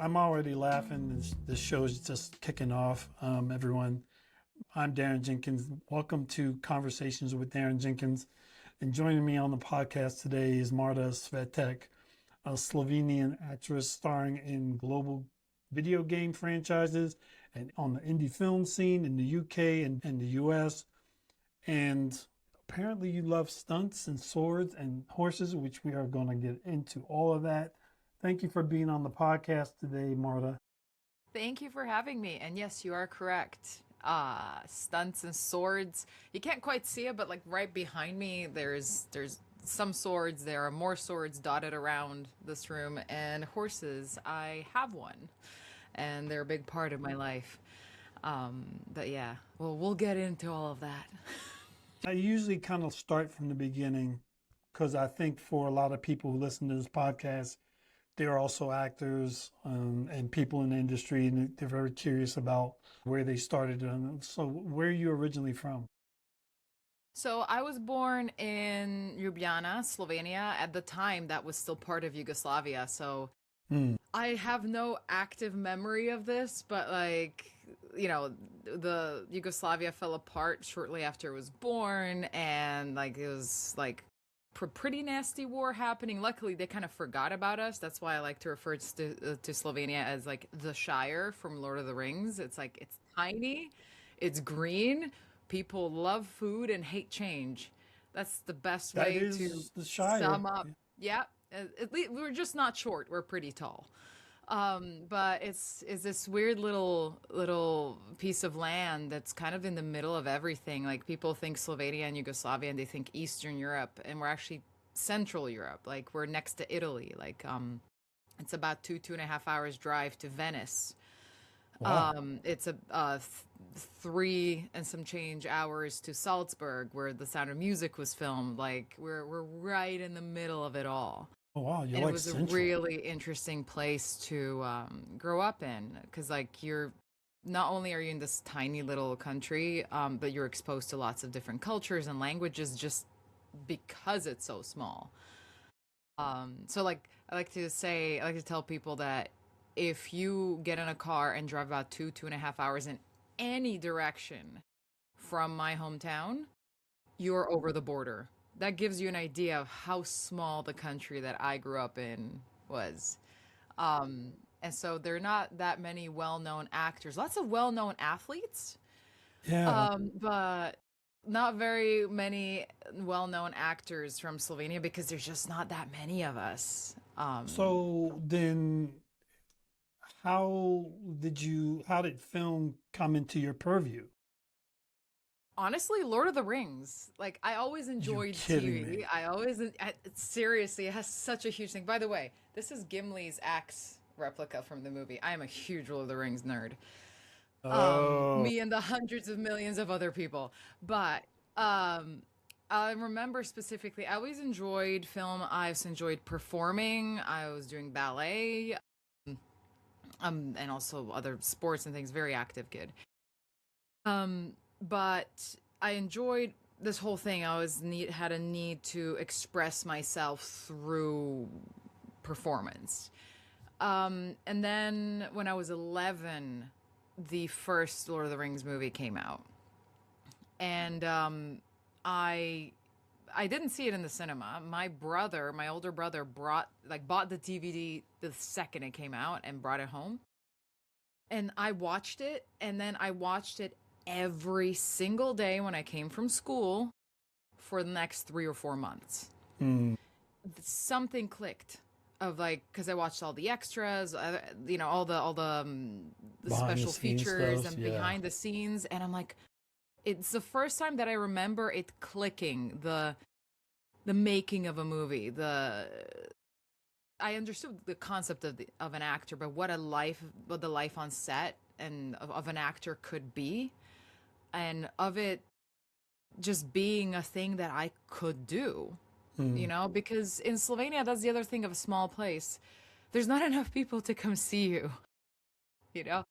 I'm already laughing. This show is just kicking off. Everyone, I'm Daron Jenkins. Welcome to Conversations with Daron Jenkins. And joining me on the podcast today is Marta Svetek, a Slovenian actress starring in global video game franchises and on the indie film scene in the UK and the US. And apparently you love stunts and swords and horses, which we are going to get into all of that. Thank you for being on the podcast today, Marta. Thank you for having me. And yes, you are correct. Stunts and swords. You can't quite see it, but like right behind me, there's some swords. There are more swords dotted around this room, and horses. I have one, and they're a big part of my life. But yeah, well, we'll get into all of that. I usually kind of start from the beginning because I think for a lot of people who listen to this podcast, they're also actors and people in the industry, and they're very curious about where they started. So where are you originally from? So I was born in Ljubljana, Slovenia. At the time, that was still part of Yugoslavia. So I have no active memory of this, but the Yugoslavia fell apart shortly after I was born, and it was pretty nasty war happening. Luckily, they kind of forgot about us. That's why I like to refer to Slovenia as the Shire from Lord of the Rings. It's tiny, it's green, people love food and hate change. That's the best way to the Shire. Sum up. Yeah, at least we're just not short. We're pretty tall. But it's this weird little piece of land that's kind of in the middle of everything. Like people think Slovenia and Yugoslavia and they think Eastern Europe, and we're actually Central Europe. Like we're next to Italy. It's about 2.5 hours drive to Venice. Wow. It's 3 and some change hours to Salzburg, where The Sound of Music was filmed. Like we're right in the middle of it all. Oh, wow. You're And it like was central. a really interesting place to grow up in, because you're not only are you in this tiny little country, but you're exposed to lots of different cultures and languages just because it's so small. I like to tell people that if you get in a car and drive about 2.5 hours in any direction from my hometown, you're over the border. That gives you an idea of how small the country that I grew up in was. And so there are not that many well-known actors, lots of well-known athletes, Yeah. but not very many well-known actors from Slovenia because there's just not that many of us. So then how did film come into your purview? Honestly, Lord of the Rings. I always enjoyed kidding TV. me. Seriously, it has such a huge thing. By the way, this is Gimli's axe replica from the movie. I am a huge Lord of the Rings nerd. Oh, Me and the hundreds of millions of other people. But I remember specifically, I always enjoyed film. I always enjoyed performing. I was doing ballet, and also other sports and things. Very active kid. But I enjoyed this whole thing. I had a need to express myself through performance. And then when I was 11, the first Lord of the Rings movie came out, and I didn't see it in the cinema. My older brother, bought the DVD the second it came out and brought it home, and I watched it, and then I watched it every single day when I came from school for the next 3 or 4 months. mm, Something clicked because I watched all the extras, all the behind the special scenes features stuff. and Yeah. behind the scenes, and I'm like, it's the first time that I remember it clicking, the making of a movie. I understood the concept of an actor, but what the life on set and of an actor could be, and of it just being a thing that I could do, Mm. because in Slovenia, that's the other thing of a small place. There's not enough people to come see you, you know?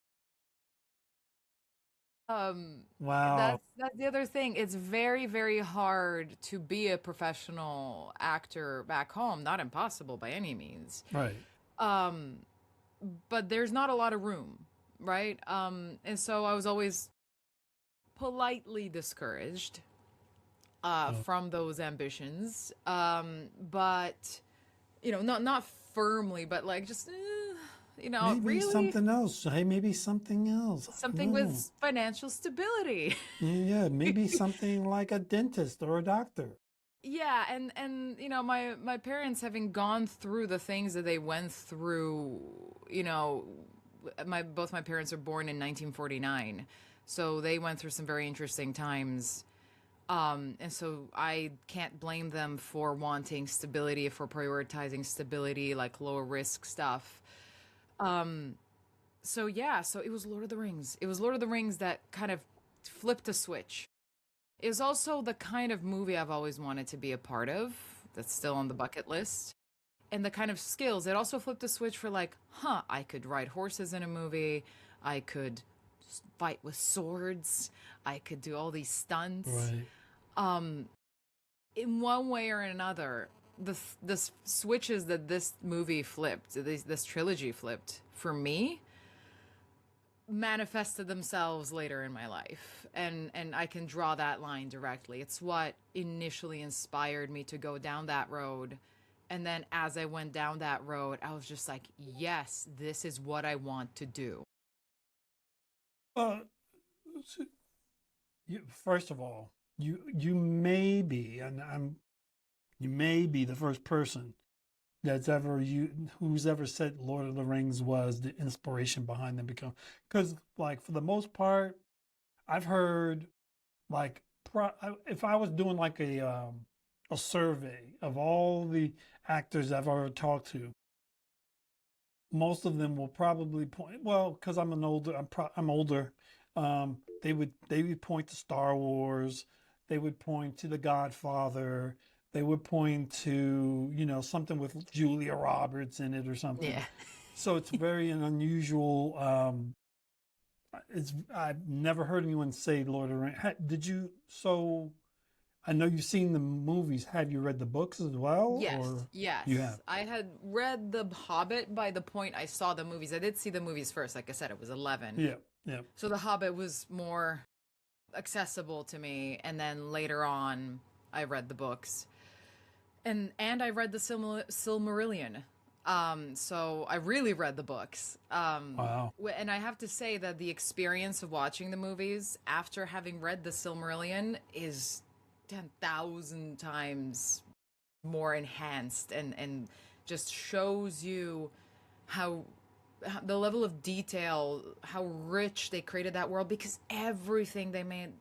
Wow. That's the other thing. It's very, very hard to be a professional actor back home. Not impossible by any means. Right. Um, but there's not a lot of room, right? And so I was always politely discouraged Oh. from those ambitions. But not firmly, but like just Maybe really something else. Hey, maybe something else. I don't something know. with financial stability. Yeah, maybe something like a dentist or a doctor. Yeah, and my parents, having gone through the things that they went through, my both my parents are born in 1949, so they went through some very interesting times. And so I can't blame them for wanting stability, for prioritizing stability, like lower risk stuff. So yeah, so it was Lord of the Rings. It was Lord of the Rings that kind of flipped a switch. It was also the kind of movie I've always wanted to be a part of. That's still on the bucket list. And the kind of skills. It also flipped a switch for like, I could ride horses in a movie. I could fight with swords. I could do all these stunts. Right. In one way or another, the switches that this movie flipped, this trilogy flipped for me, manifested themselves later in my life, and I can draw that line directly. It's what initially inspired me to go down that road, and then as I went down that road, I was just like, yes, this is what I want to do. Uh, so first of all, you may be, and you may be the first person that's ever who's ever said Lord of the Rings was the inspiration behind them because like for the most part, I've heard like if I was doing like a survey of all the actors I've ever talked to, most of them will probably point, well, because I'm older. They would point to Star Wars, they would point to The Godfather, they would point to something with Julia Roberts in it or something. Yeah. So it's very an unusual. It's I've never heard anyone say Lord of the Rings. Did you? So I know you've seen the movies. Have you read the books as well, Yes, or you yes. have? I had read The Hobbit by the point I saw the movies. I did see the movies first. Like I said, it was 11. Yeah, yeah. So The Hobbit was more accessible to me, and then later on I read the books. And I read the Silmarillion. So I really read the books. Wow. And I have to say that the experience of watching the movies after having read the Silmarillion is 10,000 times more enhanced, and just shows you how the level of detail, how rich they created that world, because everything they made,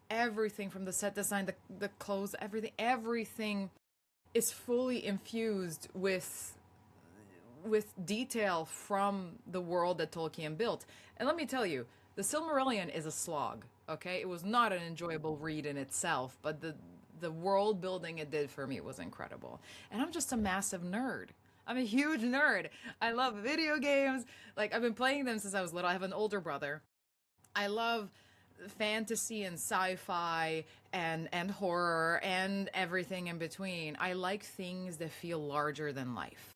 everything from the set design, the clothes, everything is fully infused with detail from the world that Tolkien built. And let me tell you, the Silmarillion is a slog, okay? It was not an enjoyable read in itself, but the world building it did for me was incredible. And I'm just a massive nerd. I'm a huge nerd. I love video games. Like, I've been playing them since I was little. I have an older brother. I love fantasy and sci-fi and horror and everything in between. I like things that feel larger than life.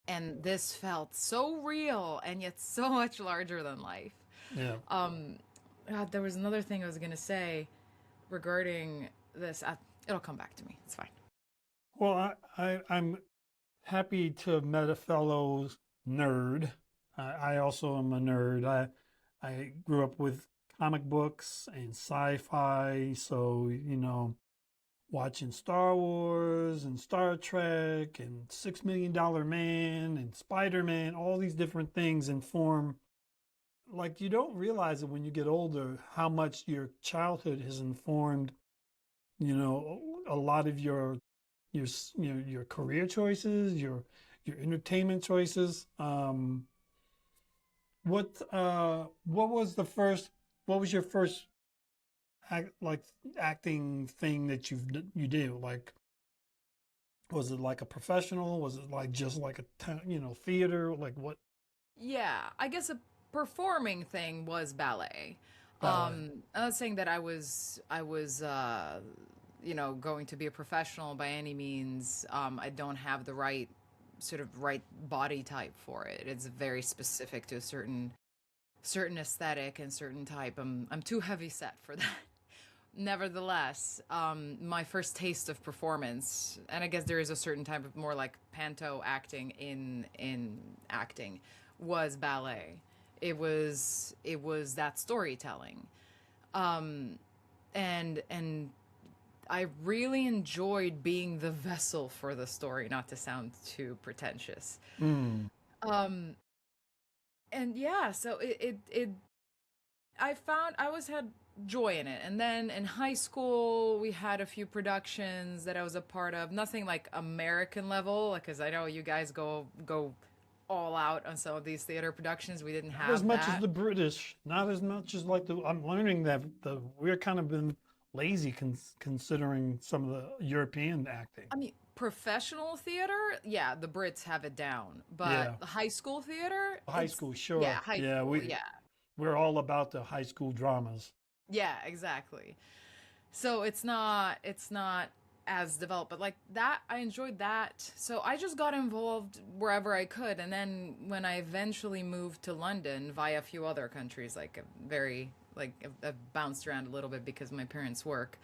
And this felt so real and yet so much larger than life. Yeah. God, there was another thing I was going to say regarding this. It'll come back to me. It's fine. Well, I'm happy to have met a fellow nerd. I also am a nerd. I grew up with comic books and sci-fi, so watching Star Wars and Star Trek and $6 Million Man and Spider-Man, all these different things inform. Like you don't realize it when you get older how much your childhood has informed, a lot of your career choices, your entertainment choices. What was your first acting thing that you did? Like, was it like a professional? Was it like just like theater? Like what? Yeah, I guess a performing thing was ballet. Ballet. I'm not saying that I was going to be a professional by any means. I don't have the right sort of right body type for it. It's very specific to a certain aesthetic and certain type. I'm too heavy set for that. Nevertheless, my first taste of performance, and I guess there is a certain type of more like panto acting in acting, was ballet. It was that storytelling, and I really enjoyed being the vessel for the story. Not to sound too pretentious, Mm. um, and yeah, so it I found I always had joy in it. And then in high school, we had a few productions that I was a part of. Nothing like American level, because I know you guys go all out on some of these theater productions. We didn't Not as have much as that. the British, not as much as like the. I'm learning that we're kind of been lazy considering some of the European acting. I mean, professional theater, yeah, the Brits have it down. But Yeah, the high school theater, high school, yeah, sure. high Yeah, school, yeah. we're all about the high school dramas. Yeah, exactly. So it's not as developed, but like that I enjoyed that. So I just got involved wherever I could, and then when I eventually moved to London via a few other countries, like a very like I've bounced around a little bit because of my parents' work.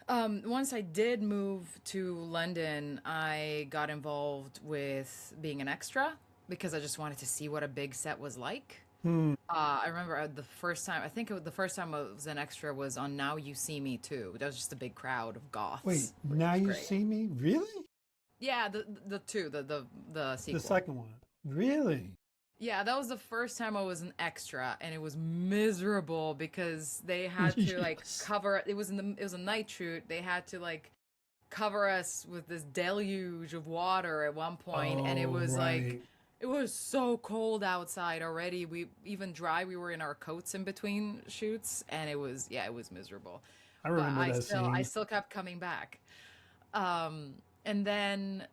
Once I did move to London, I got involved with being an extra because I just wanted to see what a big set was like. Hmm. I remember the first time, I think the first time I was an extra was on Now You See Me Too. That was just a big crowd of Wait, goths, which now was you great. see me? Really? Yeah, the two, the The sequel. second one. Really? Yeah, that was the first time I was an extra, and it was miserable because they had to like Yes. cover. It was a night shoot. They had to like cover us with this deluge of water at one point, and it Oh, was like right. it was so cold outside already. We even dry. We were in our coats in between shoots, and it was miserable. I But remember that I scene. still kept coming back. And then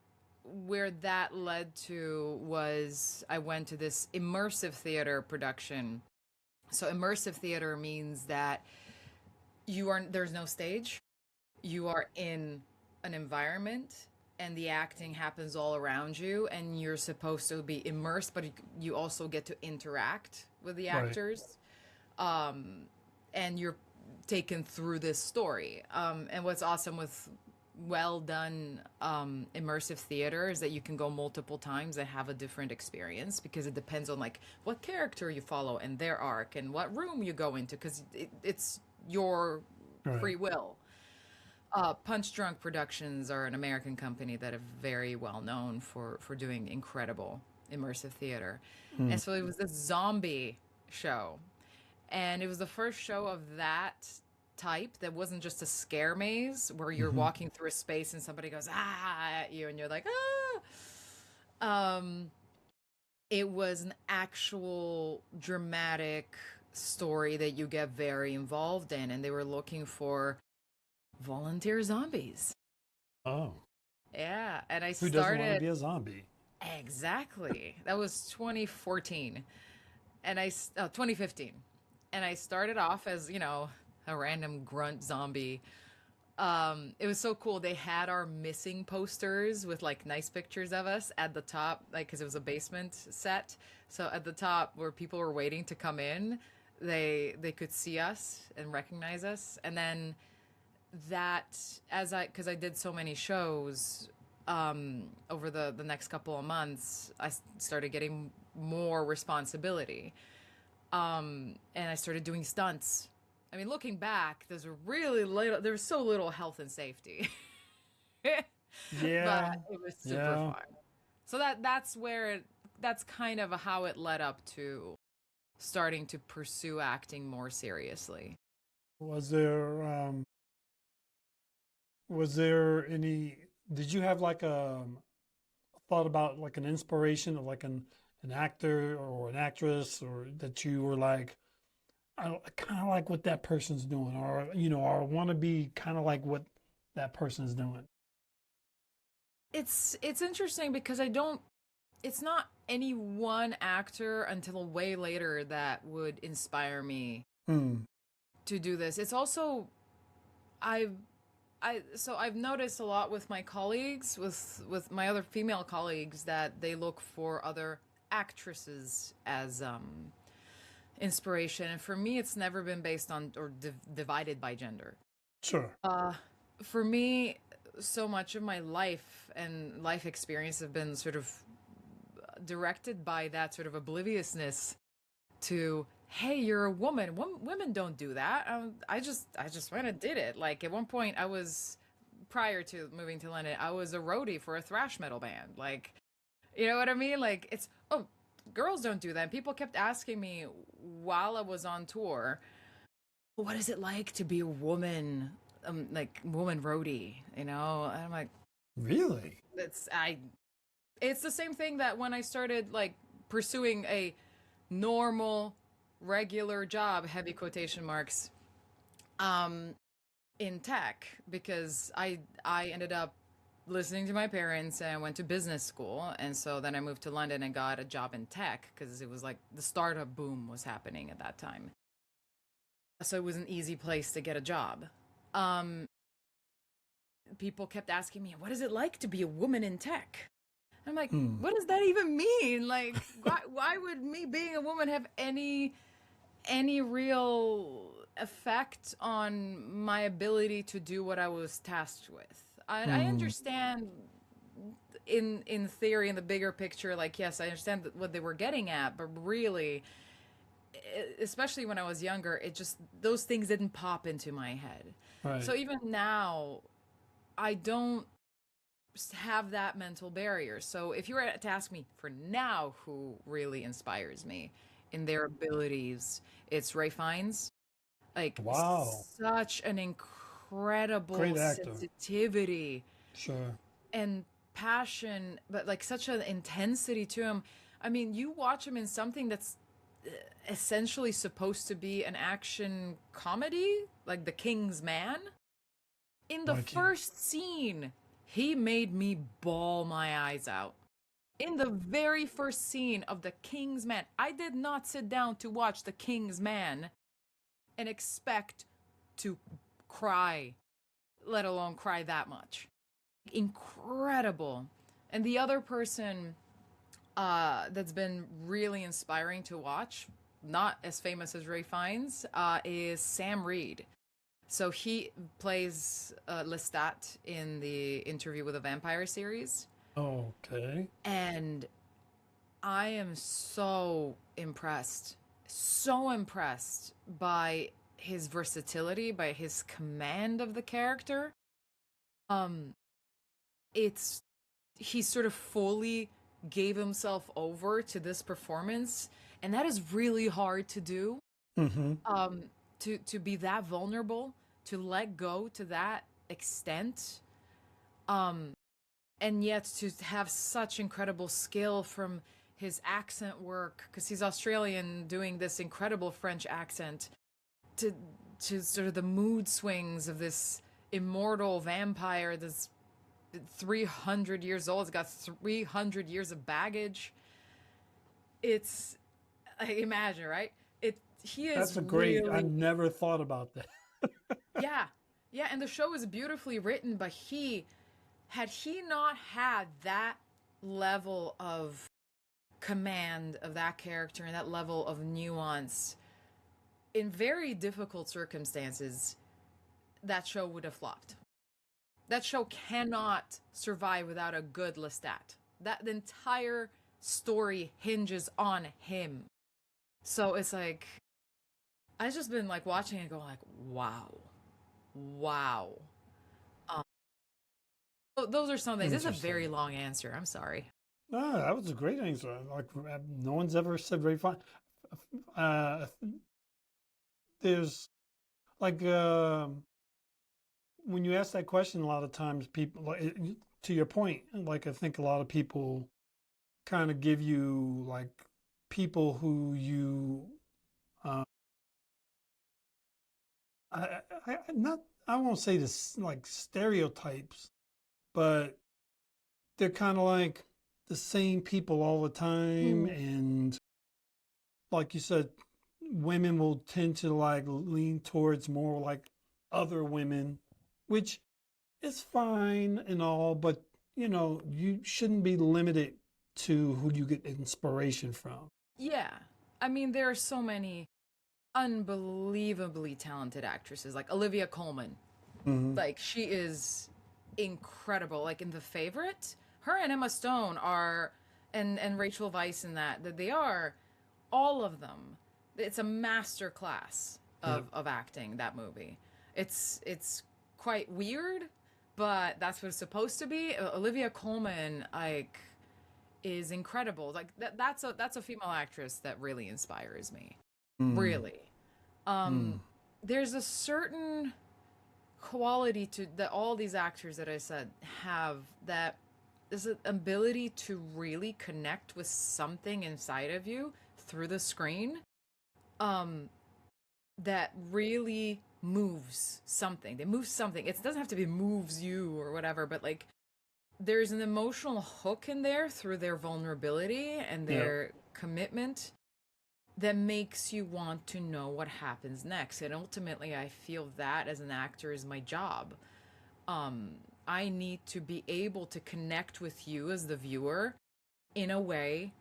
where that led to was I went to this immersive theater production. So immersive theater means that there's no stage. You are in an environment and the acting happens all around you and you're supposed to be immersed, but you also get to interact with the Right. actors. And you're taken through this story. And what's awesome with well done immersive theater is that you can go multiple times and have a different experience because it depends on like what character you follow and their arc and what room you go into because it's your Right. free will. Punch Drunk Productions are an American company that are very well known for doing incredible immersive theater. Hmm. And so it was this zombie show. And it was the first show of that type that wasn't just a scare maze where you're Hmm. walking through a space and somebody goes at you and you're like ah. It was an actual dramatic story that you get very involved in, and they were looking for volunteer zombies. Oh, Yeah, and I who doesn't want to started be a zombie? exactly. That was 2014, and 2015, and I started off as a random grunt zombie. It was so cool. They had our missing posters with like nice pictures of us at the top, like because it was a basement set. So at the top where people were waiting to come in, they could see us and recognize us, and then that because I did so many shows over the next couple of months, I started getting more responsibility, and I started doing stunts. I mean, looking back, there's so little health and safety, but Yeah. it was super Yeah. fun. So that's kind of how it led up to starting to pursue acting more seriously. Was there any, did you have like a thought about like an inspiration of like an actor or an actress or that you were like, I kind of like what that person's doing, or or want to be kind of like what that person's doing. It's interesting because I don't it's not any one actor until way later that would inspire me Hmm. to do this. It's also I've I've noticed a lot with my colleagues, with my other female colleagues, that they look for other actresses as inspiration. And for me, it's never been based on or divided by gender. Sure. For me, so much of my life and life experience have been sort of directed by that sort of obliviousness to, hey, you're a woman. Women don't do that. I just went and did it. Like at one point, I was, prior to moving to London, I was a roadie for a thrash metal band. Like, you know what I mean? Like it's, oh, girls don't do that. And people kept asking me while I was on tour, what is it like to be a woman, like woman roadie? You know, and I'm like, Really? it's the same thing that when I started like pursuing a normal, regular job, heavy quotation marks, in tech, because I ended up listening to my parents and I went to business school, and so then I moved to London and got a job in tech because it was like the startup boom was happening at that time. So it was an easy place to get a job. People kept asking me, what is it like to be a woman in tech? I'm like, what does that even mean? Like, why would me being a woman have any real effect on my ability to do what I was tasked with? I understand in theory, in the bigger picture, like, yes, I understand what they were getting at, but really, especially when I was younger, it just, those things didn't pop into my head. Right. So even now, I don't have that mental barrier. So if you were to ask me for now who really inspires me in their abilities, it's Ray Fiennes. Like, Wow. such an incredible Great actor. sensitivity Sure. and passion, but like such an intensity to him. I mean, you watch him in something that's essentially supposed to be an action comedy, like The King's Man. In the first scene, he made me bawl my eyes out. In the very first scene of The King's Man, I did not sit down to watch The King's Man and expect to cry, let alone cry that much. Incredible. And the other person that's been really inspiring to watch, not as famous as Ray Fiennes, is Sam Reed. So he plays Lestat in the Interview with a Vampire series. Okay. And I am so impressed by his versatility, by his command of the character. He sort of fully gave himself over to this performance, and that is really hard to do. To be that vulnerable, to let go to that extent, and yet to have such incredible skill from his accent work, because he's Australian doing this incredible French accent, to sort of the mood swings of this immortal vampire that's 300 years old. It's got 300 years of baggage. It's, imagine, right? That's a great, really... I never thought about that. Yeah, and the show is beautifully written, but had he not had that level of command of that character and that level of nuance in very difficult circumstances, that show would have flopped. That show cannot survive without a good Lestat. The entire story hinges on him. So it's like, I've just been like watching and going like, wow. Those are some things. This is a very long answer. I'm sorry. No, that was a great answer. Like, no one's ever said very fine. There's like, when you ask that question, a lot of times people, like, to your point, like, I think a lot of people kind of give you like people who you, I won't say this like stereotypes, but they're kind of like the same people all the time. And like you said, women will tend to like lean towards more like other women, which it's fine and all, but you shouldn't be limited to who you get inspiration from. Yeah. I mean, there are so many unbelievably talented actresses, like Olivia Colman. Hmm. Like, she is incredible. Like, in The Favorite, her and Emma Stone are, and Rachel Weisz in that they are, all of them. It's a master class Yeah. of acting, that movie. It's quite weird, but that's what it's supposed to be. Olivia Colman, like, is incredible. Like, that's a female actress that really inspires me. Mm. Really. Um Mm. there's a certain quality to that all these actors that I said have, that is an ability to really connect with something inside of you through the screen, um that really moves something. They move something. It doesn't have to be moves you or whatever, but like, there's an emotional hook in there through their vulnerability and Yeah. their commitment that makes you want to know what happens next. And ultimately, I feel that as an actor is my job. um I need to be able to connect with you as the viewer in a way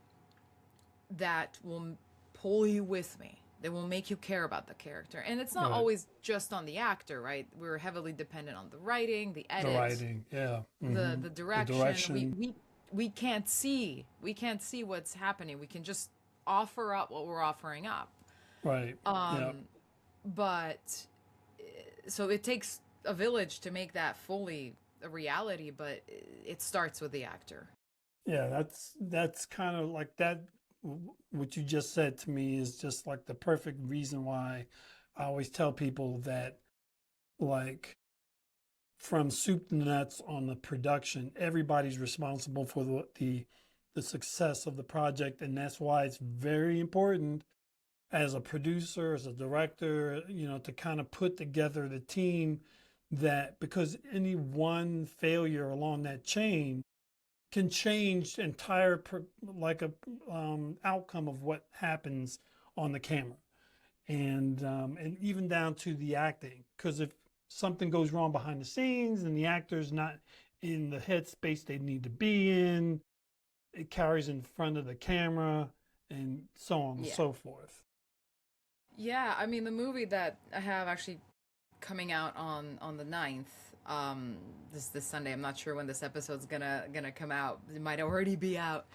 that will pull you with me, that will make you care about the character. And it's not Right. always just on the actor, right? We're heavily dependent on the writing, the The edit, writing. Yeah. the Hmm. the The direction. direction. We can't see what's happening. We can just offer up what we're offering up. Right. Yeah. um but so it takes a village to make that fully a reality, but it starts with the actor. Yeah. That's kind of like that. What you just said to me is just like the perfect reason why I always tell people that, like, from soup to nuts on the production, everybody's responsible for the success of the project, and that's why it's very important as a producer, as a director, to kind of put together the team, that because any one failure along that chain can change the entire like a outcome of what happens on the camera, and even down to the acting. Because if something goes wrong behind the scenes and the actor's not in the headspace they need to be in, it carries in front of the camera, and so on and Yeah. so forth. Yeah, I mean, the movie that I have actually coming out on the 9th, this Sunday. I'm not sure when this episode's gonna come out. It might already be out.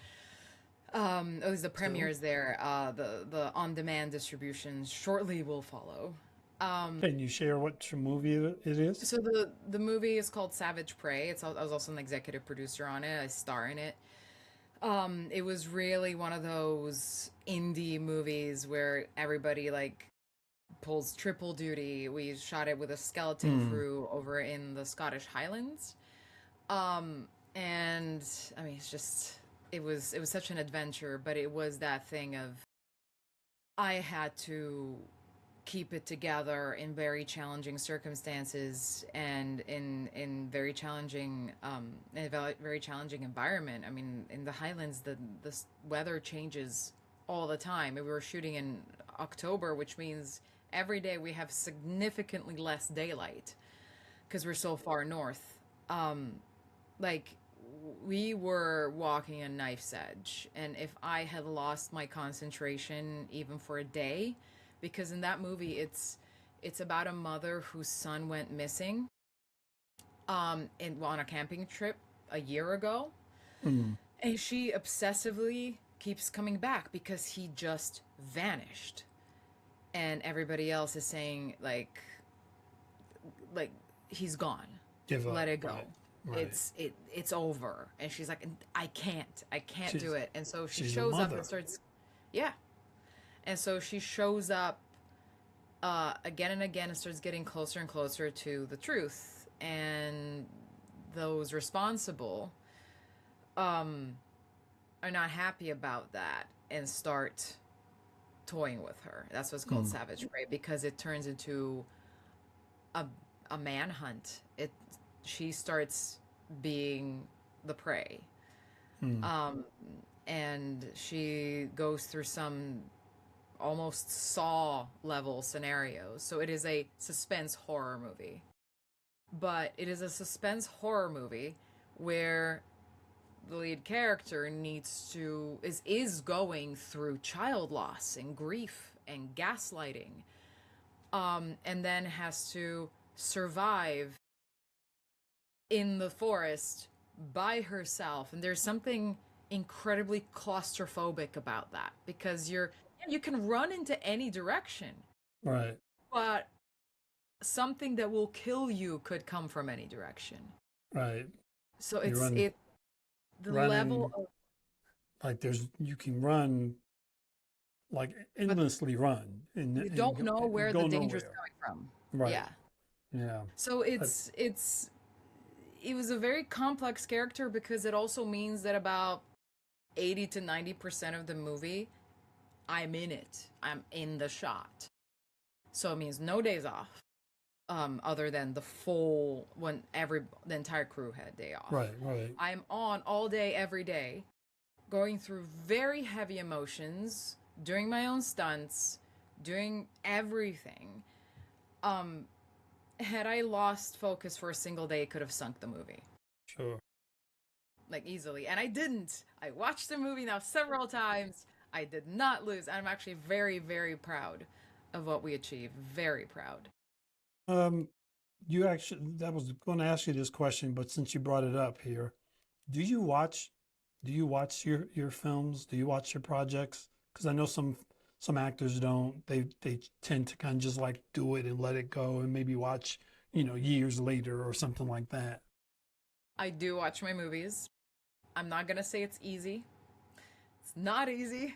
At least the So, premiere is there. The on demand distribution shortly will follow. Um, can you share what movie it is? so the movie is called Savage Prey. I was also an executive producer on it. I star in it. It was really one of those indie movies where everybody like pulls triple duty. We shot it with a skeleton Hmm. crew over in the Scottish Highlands. Um, and I mean, it was such an adventure, but it was that thing of I had to keep it together in very challenging circumstances and in very challenging in a very challenging environment. I mean, in the Highlands, the weather changes all the time. We were shooting in October, which means every day we have significantly less daylight because we're so far north. Like, we were walking a knife's edge, and if I had lost my concentration even for a day, because in that movie it's about a mother whose son went missing on a camping trip a year ago, Hmm. and she obsessively keeps coming back because he just vanished, and everybody else is saying like he's gone, Give up. let it go, Right. Right. it's over. And she's like, I can't do She's it. And so she she's a shows up and mother. starts, yeah. And so she shows up again and again and starts getting closer and closer to the truth. And those responsible um are not happy about that and start toying with her. That's what's called Hmm. Savage Prey, because it turns into a a manhunt. She starts being the prey. Hmm. Um and she goes through some almost Saw level scenarios. So it is a suspense horror movie. but it is a suspense horror movie where the lead character is going through child loss and grief and gaslighting, and then has to survive in the forest by herself. And there's something incredibly claustrophobic about that, because you can run into any direction, Right. but something that will kill you could come from any direction. Right. So You run the level running of, like you can run like but endlessly run you don't know and where the go danger is nowhere. coming from. Right. Yeah. Yeah. So it was a very complex character, because it also means that about 80 to 90% of the movie, I'm in it. I'm in the shot. So it means no days off, other than the entire crew had a day off. Right. Right. I'm on all day, every day, going through very heavy emotions, doing my own stunts, doing everything. Had I lost focus for a single day, it could have sunk the movie. Sure. Like, easily. And I didn't. I watched the movie now several times. I did not lose. I'm actually very, very proud of what we achieved. Very proud. Um, you actually, that was going to ask you this question, but since you brought it up here, do you watch, do you watch your films? Do you watch your projects? Because I know some actors don't. They tend to kind of just like do it and let it go, and maybe watch, years later or something like that. I do watch my movies. I'm not going to say it's easy. It's not easy.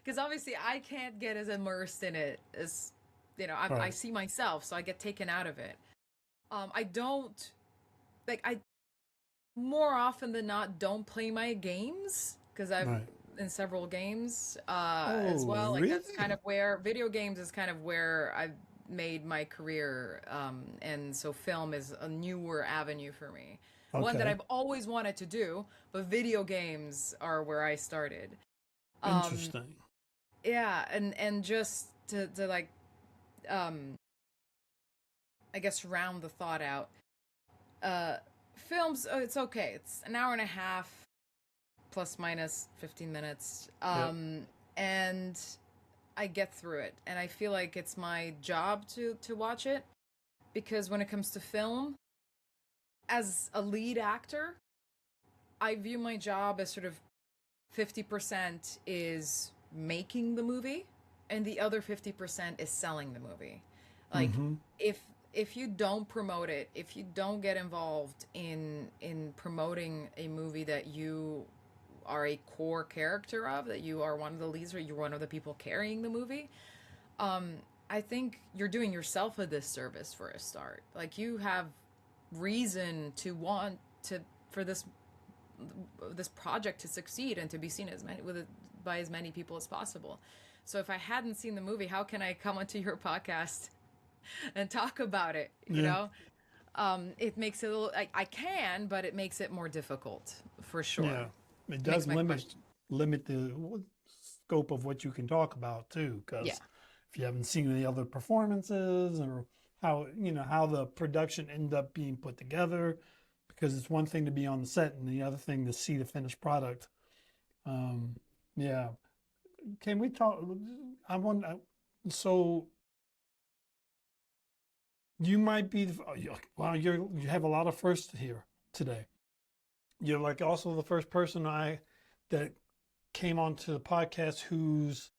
Because obviously I can't get as immersed in it as, I Right. see myself, so I get taken out of it. I don't, I more often than not don't play my games, because I've Right. in several games as Oh, well. Like, that's kind really? of where video games is kind of where I've made my career, and so film is a newer avenue for me. One that Okay. I've always wanted to do, but video games are where I started. Um, Interesting. yeah, and just to like, um, I guess round the thought out. Uh, Films, it's okay. It's an hour and a half, plus minus 15 minutes. Yep. And I get through it. And I feel like it's my job to watch it, because when it comes to film, as a lead actor, I view my job as sort of 50% is making the movie, and the other 50% is selling the movie. Like, Mm-hmm. if if you don't promote it, if you don't get involved in promoting a movie that you are a core character of, that you are one of the leads, or you're one of the people carrying the movie, um, I think you're doing yourself a disservice for a start. Like, you have reason to want to for this project to succeed and to be seen by as many people as possible. So if I hadn't seen the movie, how can I come onto your podcast and talk about it? Yeah. It makes it a little. I can, but it makes it more difficult for sure. Yeah. It Makes does my question. limit the scope of what you can talk about too, Yeah, because if you haven't seen any other performances or how the production ended up being put together, because it's one thing to be on the set and the other thing to see the finished product. Um, yeah. Can we talk? I want. So you might be. Wow, you have a lot of firsts here today. You're like also the first person that came onto the podcast who's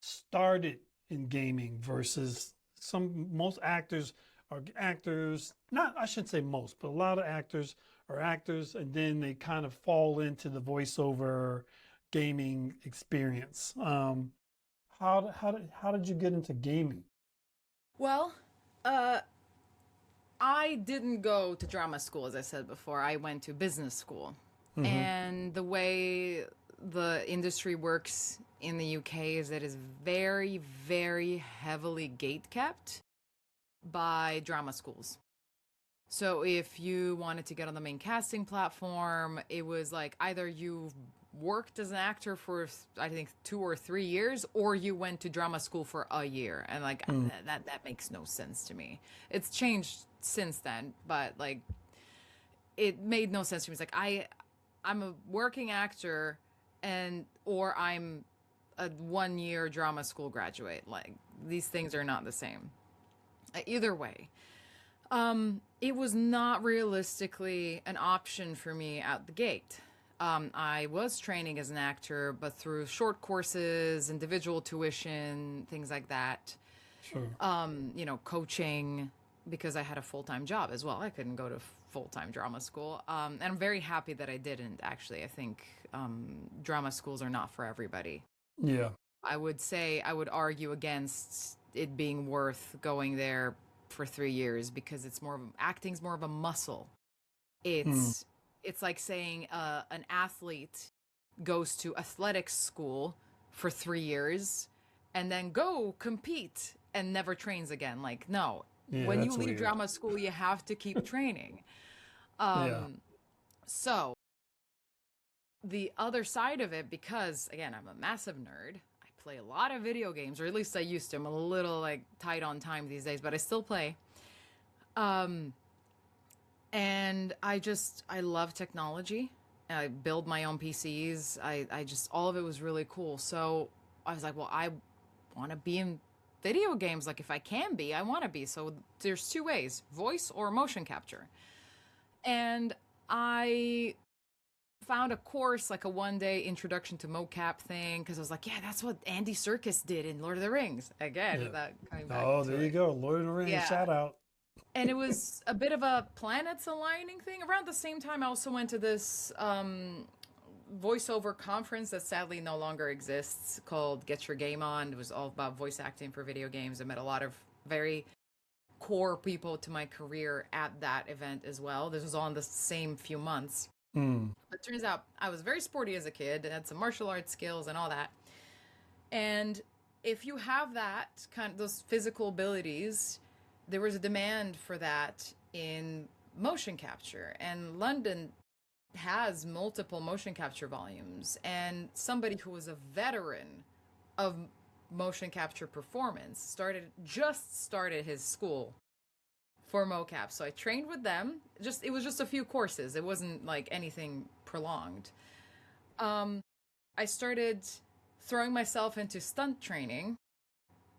started in gaming versus most actors are actors. Not, I shouldn't say most, but a lot of actors are actors, and then they kind of fall into the voiceover gaming experience. How did you get into gaming? well, uh, I didn't go to drama school, as I said before. I went to business school. Mm-hmm. And the way the industry works in the UK is that it's very, very heavily gate kept by drama schools. So if you wanted to get on the main casting platform, it was like either you worked as an actor for, I think, 2 or 3 years, or you went to drama school for a year. And like, that makes no sense to me. It's changed since then, but like, it made no sense to me. It's like, I'm a working actor, or I'm a 1-year drama school graduate. Like, these things are not the same. Either way, it was not realistically an option for me out the gate. I was training as an actor, but through short courses, individual tuition, things like that. Sure. Coaching, because I had a full-time job as well. I couldn't go to full-time drama school. And I'm very happy that I didn't, actually. I think drama schools are not for everybody. Yeah. I would argue against it being worth going there for 3 years, because acting's more of a muscle. It's like saying an athlete goes to athletics school for 3 years and then go compete and never trains again. Like, no. Yeah, when you that's leave weird. drama school, you have to keep training. Yeah. So the other side of it, because again, I'm a massive nerd. I play a lot of video games, or at least I used to. I'm a little like tight on time these days, but I still play. And I love technology. I build my own PCs. I just, all of it was really cool. So I was like, well, I want to be in video games. Like, if I can be, I want to be. So there's 2 ways: voice or motion capture. And I found a course, like a 1-day introduction to mocap thing, because I was like, yeah, that's what Andy Serkis did in Lord of the Rings. Again, Yeah. that coming back. Oh, there you go. Lord of the Rings, Yeah. shout out. And it was a bit of a planets aligning thing. Around the same time, I also went to this voiceover conference that sadly no longer exists, called Get Your Game On. It was all about voice acting for video games. I met a lot of very core people to my career at that event as well. This was all in the same few months. But it turns out I was very sporty as a kid and had some martial arts skills and all that. And if you have that those physical abilities, there was a demand for that in motion capture. And London has multiple motion capture volumes. And somebody who was a veteran of motion capture performance started his school for mocap. So I trained with them. It was just a few courses. It wasn't like anything prolonged. I started throwing myself into stunt training.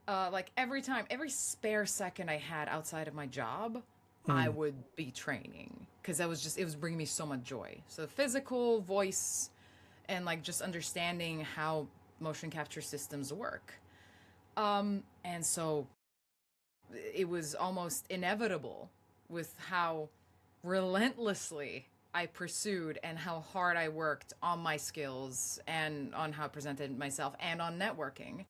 Like every spare second I had outside of my job, I would be training, because it was bringing me so much joy. So physical, voice, and like just understanding how motion capture systems work. And so it was almost inevitable with how relentlessly I pursued and how hard I worked on my skills and on how I presented myself and on networking.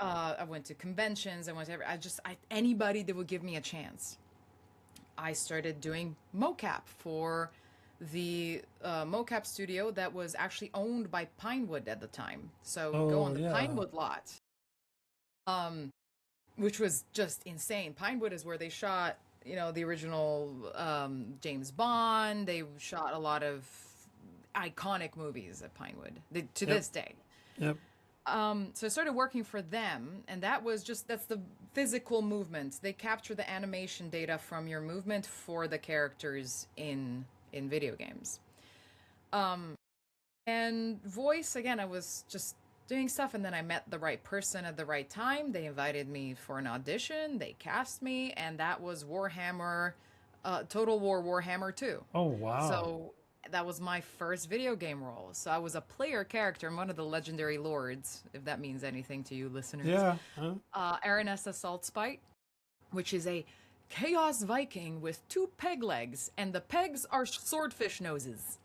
I went to conventions. I went to anybody that would give me a chance. I started doing mocap for the mocap studio that was actually owned by Pinewood at the time. So go on the Pinewood lot, which was just insane. Pinewood is where they shot, the original James Bond. They shot a lot of iconic movies at Pinewood to this day. Yep. So I started working for them, and that's the physical movement. They capture the animation data from your movement for the characters in video games. And voice, again, I was just doing stuff, and then I met the right person at the right time. They invited me for an audition. They cast me, and that was Warhammer, Total War Warhammer 2. Oh, wow. So that was my first video game role. So I was a player character. I'm one of the legendary lords, if that means anything to you listeners. Yeah. Aranessa Saltspite, which is a Chaos Viking with 2 peg legs, and the pegs are swordfish noses.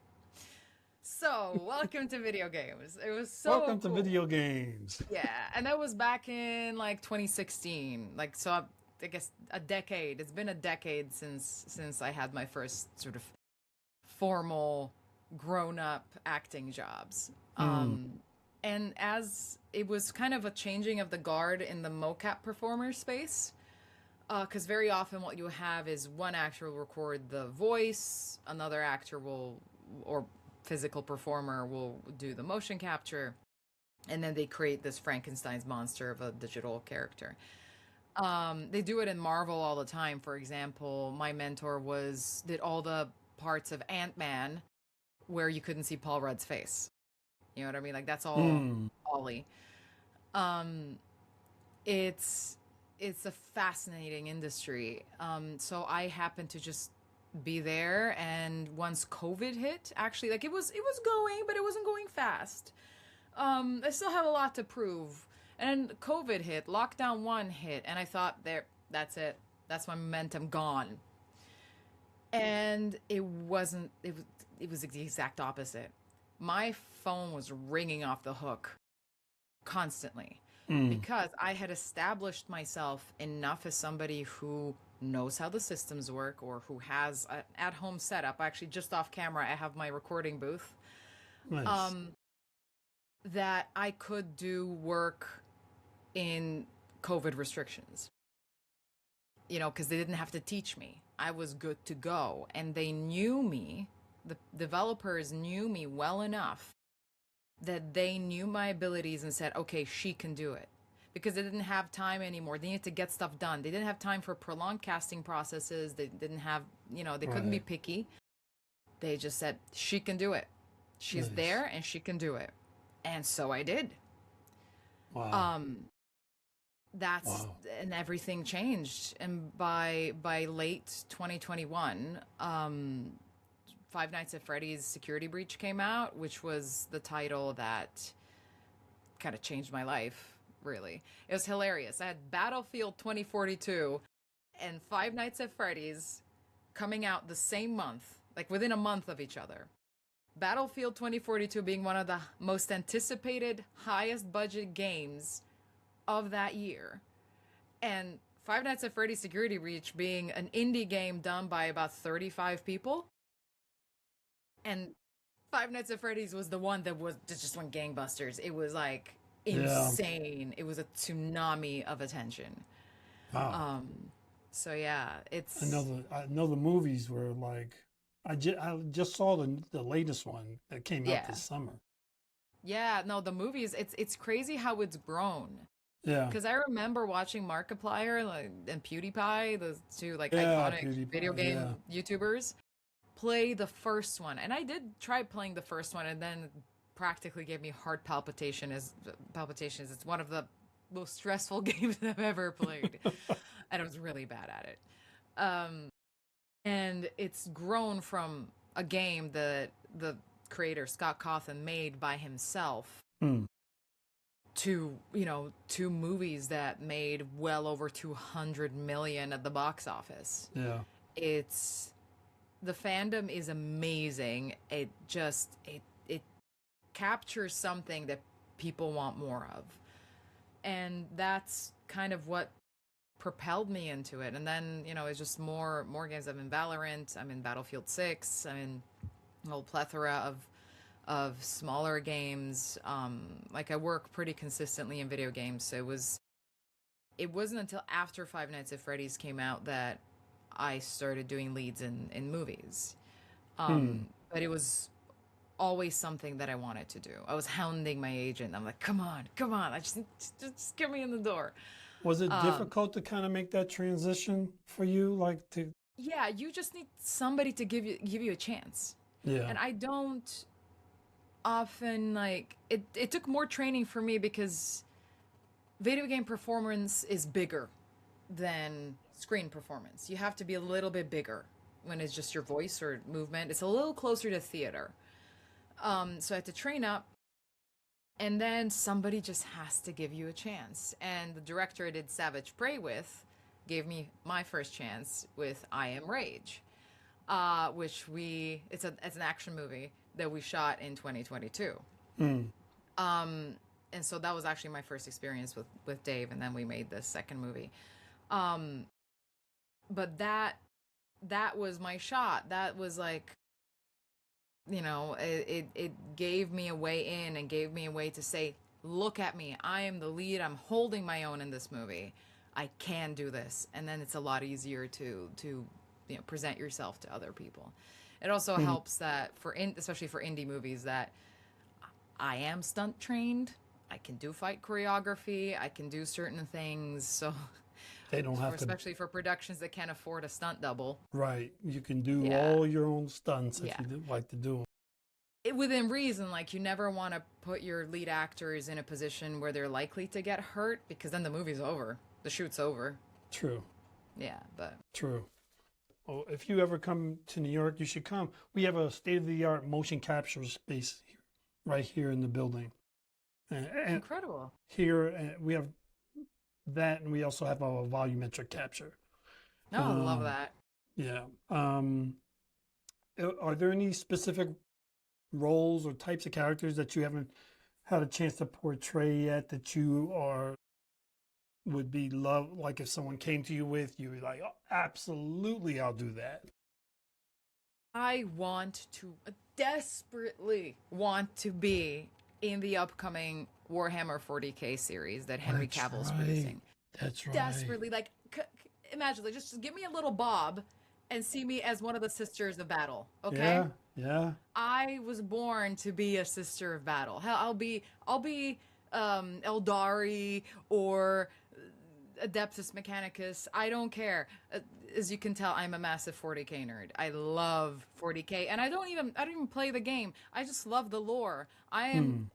So, welcome to video games. It was so Welcome cool. to video games. Yeah, and that was back in like 2016. Like, so I guess a decade. It's been a decade since I had my first sort of formal grown-up acting jobs. And as it was kind of a changing of the guard in the mocap performer space, because very often what you have is one actor will record the voice, another actor will, or physical performer will do the motion capture, and then they create this Frankenstein's monster of a digital character. They do it in Marvel all the time. For example, my mentor did all the parts of Ant-Man where you couldn't see Paul Rudd's face. You know what I mean? Like that's all Ollie. It's a fascinating industry. So I happened to just be there, and once COVID hit, actually, like it was going, but it wasn't going fast. I still have a lot to prove. And COVID hit, lockdown 1 hit, and I thought that's it. That's my momentum gone. And it wasn't, it was the exact opposite. My phone was ringing off the hook constantly because I had established myself enough as somebody who knows how the systems work, or who has an at-home setup. Actually, just off camera, I have my recording booth. Nice. That I could do work in COVID restrictions. You know, because they didn't have to teach me. I was good to go. And they knew me, the developers knew me well enough that they knew my abilities and said, okay, she can do it. Because they didn't have time anymore. They needed to get stuff done. They didn't have time for prolonged casting processes. They didn't have, you know, they couldn't be picky. They just said, she can do it. She's there and she can do it. And so I did. Wow. And everything changed. And by late 2021, Five Nights at Freddy's Security Breach came out, which was the title that kind of changed my life, really. It was hilarious. I had Battlefield 2042 and Five Nights at Freddy's coming out the same month, like within a month of each other. Battlefield 2042 being one of the most anticipated, highest budget games of that year. And Five Nights at Freddy's Security Breach being an indie game done by about 35 people. And Five Nights at Freddy's was the one that just went gangbusters. It was like insane. Yeah. It was a tsunami of attention. Wow. So yeah, it's... I know the movies were like... I just saw the latest one that came out this summer. Yeah, no, the movies, it's crazy how it's grown. Yeah. Because I remember watching Markiplier and PewDiePie, those two iconic video game YouTubers, play the first one. And I did try playing the first one, and then practically gave me heart palpitations. It's one of the most stressful games I've ever played. And I was really bad at it. And it's grown from a game that the creator, Scott Cawthon, made by himself to, you know, 2 movies that made well over 200 million at the box office. Yeah. The fandom is amazing. It captures something that people want more of. And that's kind of what propelled me into it. And then, you know, it's just more games. I'm in Valorant, I'm in Battlefield 6, I'm in a whole plethora of smaller games. Like I work pretty consistently in video games, so it wasn't until after Five Nights at Freddy's came out that I started doing leads in movies. But it was always something that I wanted to do. I was hounding my agent. I'm like, come on, I just get me in the door. Was it difficult to kind of make that transition for you? Yeah, you just need somebody to give you a chance. Yeah. And I don't often it took more training for me because video game performance is bigger than screen performance. You have to be a little bit bigger when it's just your voice or movement. It's a little closer to theater. So I had to train up. And then somebody just has to give you a chance. And the director I did Savage Prey with gave me my first chance with I Am Rage, which it's an action movie that we shot in 2022. And so that was actually my first experience with Dave, and then we made this second movie. But that was my shot. That was like, you know, it gave me a way in and gave me a way to say, look at me, I am the lead, I'm holding my own in this movie, I can do this. And then it's a lot easier to you know, present yourself to other people. It also helps that especially for indie movies, that I am stunt trained. I can do fight choreography. I can do certain things. So, They don't have to. especially for productions that can't afford a stunt double. Right. You can do Yeah. all your own stunts if Yeah. you like to do them. Within reason, like you never want to put your lead actors in a position where they're likely to get hurt, because then the movie's over. The shoot's over. True. Yeah, but True. Well, if you ever come to New York, you should come. We have a state-of-the-art motion capture space here, right here in the building. And incredible. here we have that, and we also have a volumetric capture. No, I love that. Yeah. Are there any specific roles or types of characters that you haven't had a chance to portray yet that you would be loved? Like if someone came to you with, you were like, oh, absolutely, I'll do that. I desperately want to be in the upcoming Warhammer 40K series that Henry Cavill's producing. That's right. Desperately, like, imagine, like, just give me a little bob and see me as one of the Sisters of Battle, okay? Yeah, yeah. I was born to be a Sister of Battle. Hell, I'll be Eldari or Adeptus Mechanicus. I don't care. As you can tell, I'm a massive 40K nerd. I love 40K, and I don't even play the game. I just love the lore. I am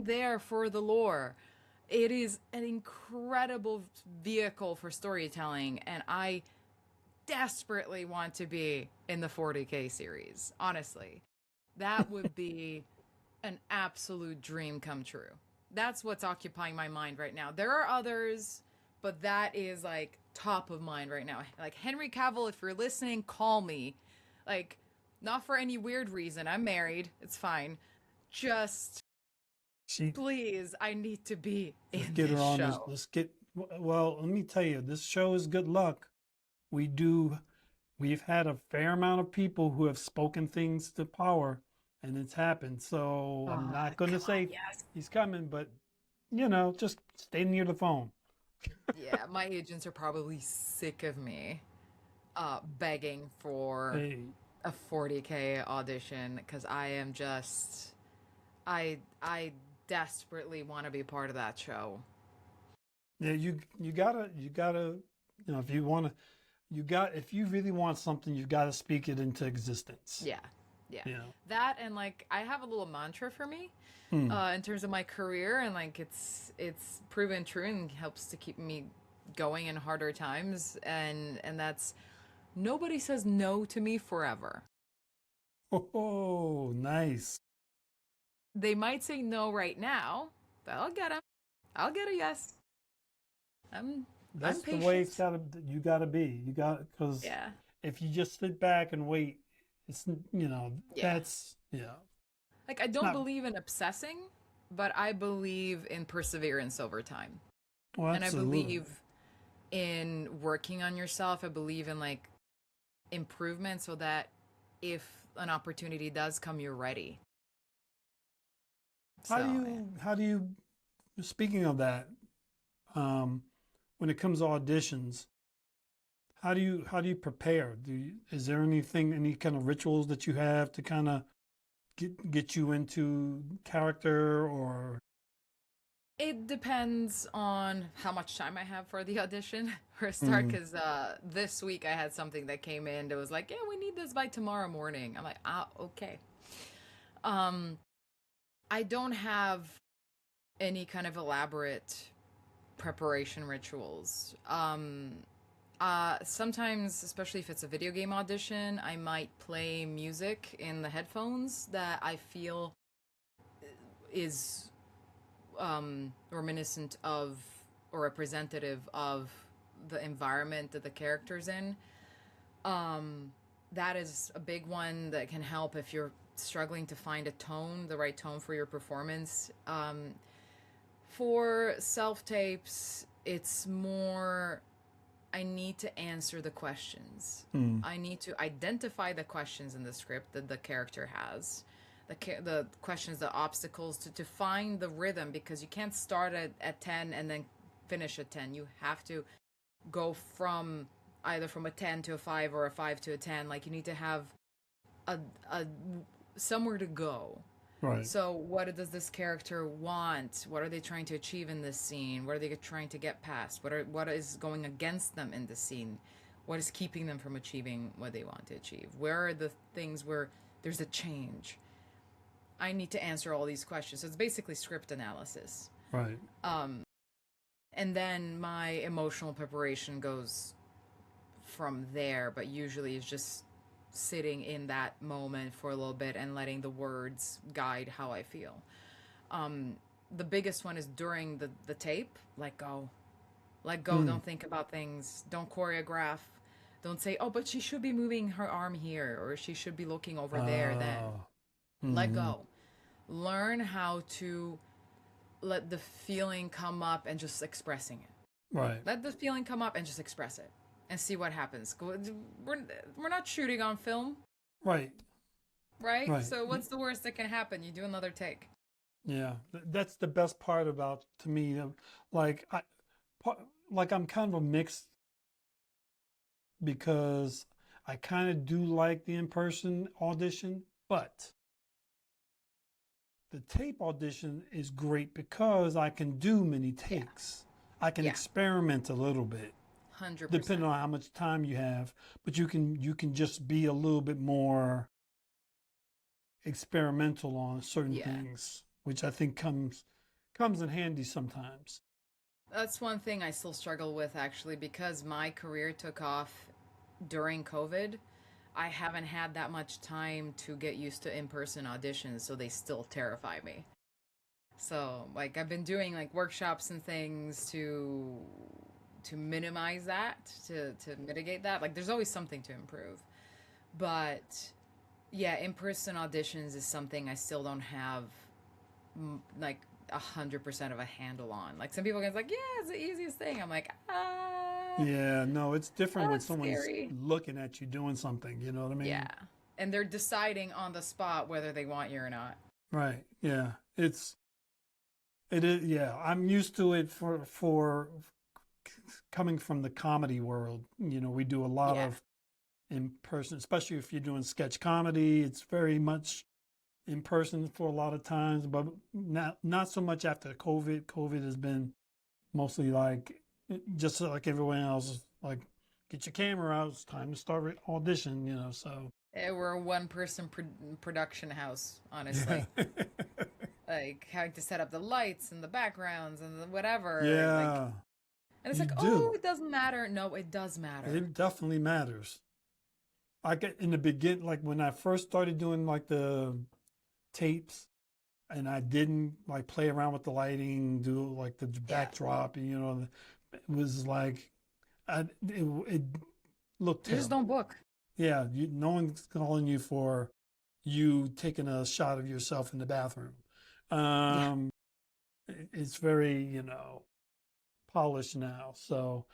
there for the lore. It is an incredible vehicle for storytelling, and I desperately want to be in the 40K series. Honestly, that would be an absolute dream come true. That's what's occupying my mind right now. There are others, but that is like top of mind right now. Like, Henry Cavill, if you're listening, call me. Like, not for any weird reason. I'm married. It's fine. Just please, I need to be in get this her on show. Well, let me tell you, this show is good luck. We've had a fair amount of people who have spoken things to power, and it's happened. So I'm not going to say he's coming, but just stay near the phone. Yeah, my agents are probably sick of me begging for a 40K audition, because I am just I desperately want to be part of that show. Yeah, you gotta if you want to, if you really want something, you've got to speak it into existence. Yeah. That, and like, I have a little mantra for me in terms of my career, and like it's proven true and helps to keep me going in harder times, and that's, nobody says no to me forever. Oh, nice. They might say no right now, but I'll get them. I'll get a yes. That's I'm the way you gotta be. Because if you just sit back and wait, it's that's Like, I don't believe in obsessing, but I believe in perseverance over time. Well, and I believe in working on yourself. I believe in like improvement, so that if an opportunity does come, you're ready. How do you speaking of that, when it comes to auditions, how do you prepare? Is there any kind of rituals that you have to kind of get you into character? Or it depends on how much time I have for the audition for a start, because this week I had something that came in that was like, yeah, we need this by tomorrow morning. I'm like, okay. I don't have any kind of elaborate preparation rituals. Sometimes, especially if it's a video game audition, I might play music in the headphones that I feel is reminiscent of or representative of the environment that the character's in. That is a big one that can help if you're struggling to find the right tone for your performance. For self-tapes, it's more, I need to answer the questions. I need to identify the questions in the script that the character has, the questions, the obstacles, to find the rhythm, because you can't start at 10 and then finish at 10. You have to go from either from a 10 to a 5 or a 5 to a 10. Like, you need to have a somewhere to go. Right. So what does this character want? What are they trying to achieve in this scene? What are they trying to get past? What is going against them in the scene? What is keeping them from achieving what they want to achieve? Where are the things where there's a change? I need to answer all these questions. So it's basically script analysis. Right. And then my emotional preparation goes from there, but usually it's just sitting in that moment for a little bit and letting the words guide how I feel. The biggest one is during the tape. Let go. Let go. Don't think about things. Don't choreograph. Don't say, oh, but she should be moving her arm here, or she should be looking over there then. Let go. Learn how to let the feeling come up and just expressing it. Right. Let the feeling come up and just express it and see what happens. We're not shooting on film, Right. right? So what's the worst that can happen? You do another take. Yeah. That's the best part about, to me, like I'm kind of a mixed, because I kind of do like the in-person audition, but the tape audition is great because I can do many takes. I can experiment a little bit. 100%. Depending on how much time you have, but you can just be a little bit more experimental on certain things, which I think comes in handy sometimes. That's one thing I still struggle with, actually, because my career took off during COVID. I haven't had that much time to get used to in-person auditions, so they still terrify me. So, like, I've been doing like workshops and things to minimize that, to mitigate that. Like, there's always something to improve. But yeah, in-person auditions is something I still don't have like 100% of a handle on. Like, some people are like, yeah, it's the easiest thing. I'm like, Yeah, no, it's different when that's someone's scary. looking at you doing something, you know what I mean? Yeah. And they're deciding on the spot whether they want you or not. Right. Yeah. It is, yeah. I'm used to it for coming from the comedy world. You know, we do a lot of in person, especially if you're doing sketch comedy. It's very much in person for a lot of times, but not so much after COVID. COVID has been mostly like, just like everyone else, like, get your camera out. It's time to start audition. You know, so We're a one-person production house, honestly. Like, having to set up the lights and the backgrounds and the whatever. yeah. Like, and it's You like, do. oh, it doesn't matter. No, it does matter. It definitely matters. In the beginning, like when I first started doing like the tapes, and I didn't like play around with the lighting, do like the backdrop, and you know, it was like, it looked You just terrible. don't book. Yeah, no one's calling you for you taking a shot of yourself in the bathroom. It's very, you know, polished now. So,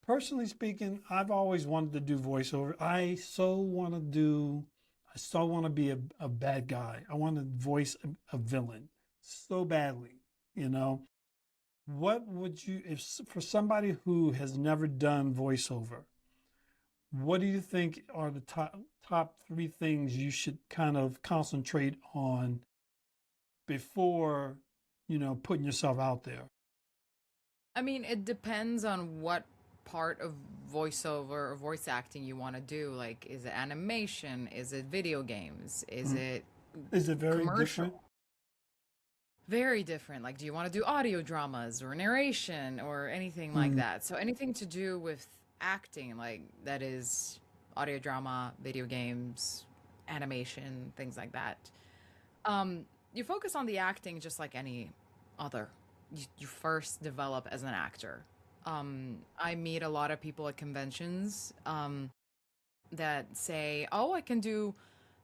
personally speaking, I've always wanted to do voiceover. I so want to be a bad guy. I want to voice a villain so badly, you know. What would you, if for somebody who has never done voiceover, what do you think are the top three things you should kind of concentrate on before, you know, putting yourself out there? I mean, it depends on what part of voiceover or voice acting you want to do. Like, is it animation? Is it video games? Is it Is it very commercial? different? Very different. Like, do you want to do audio dramas or narration or anything like that? So anything to do with acting, like that is audio drama, video games, animation, things like that. You focus on the acting just like any other. You first develop as an actor. I meet a lot of people at conventions that say, "Oh, I can do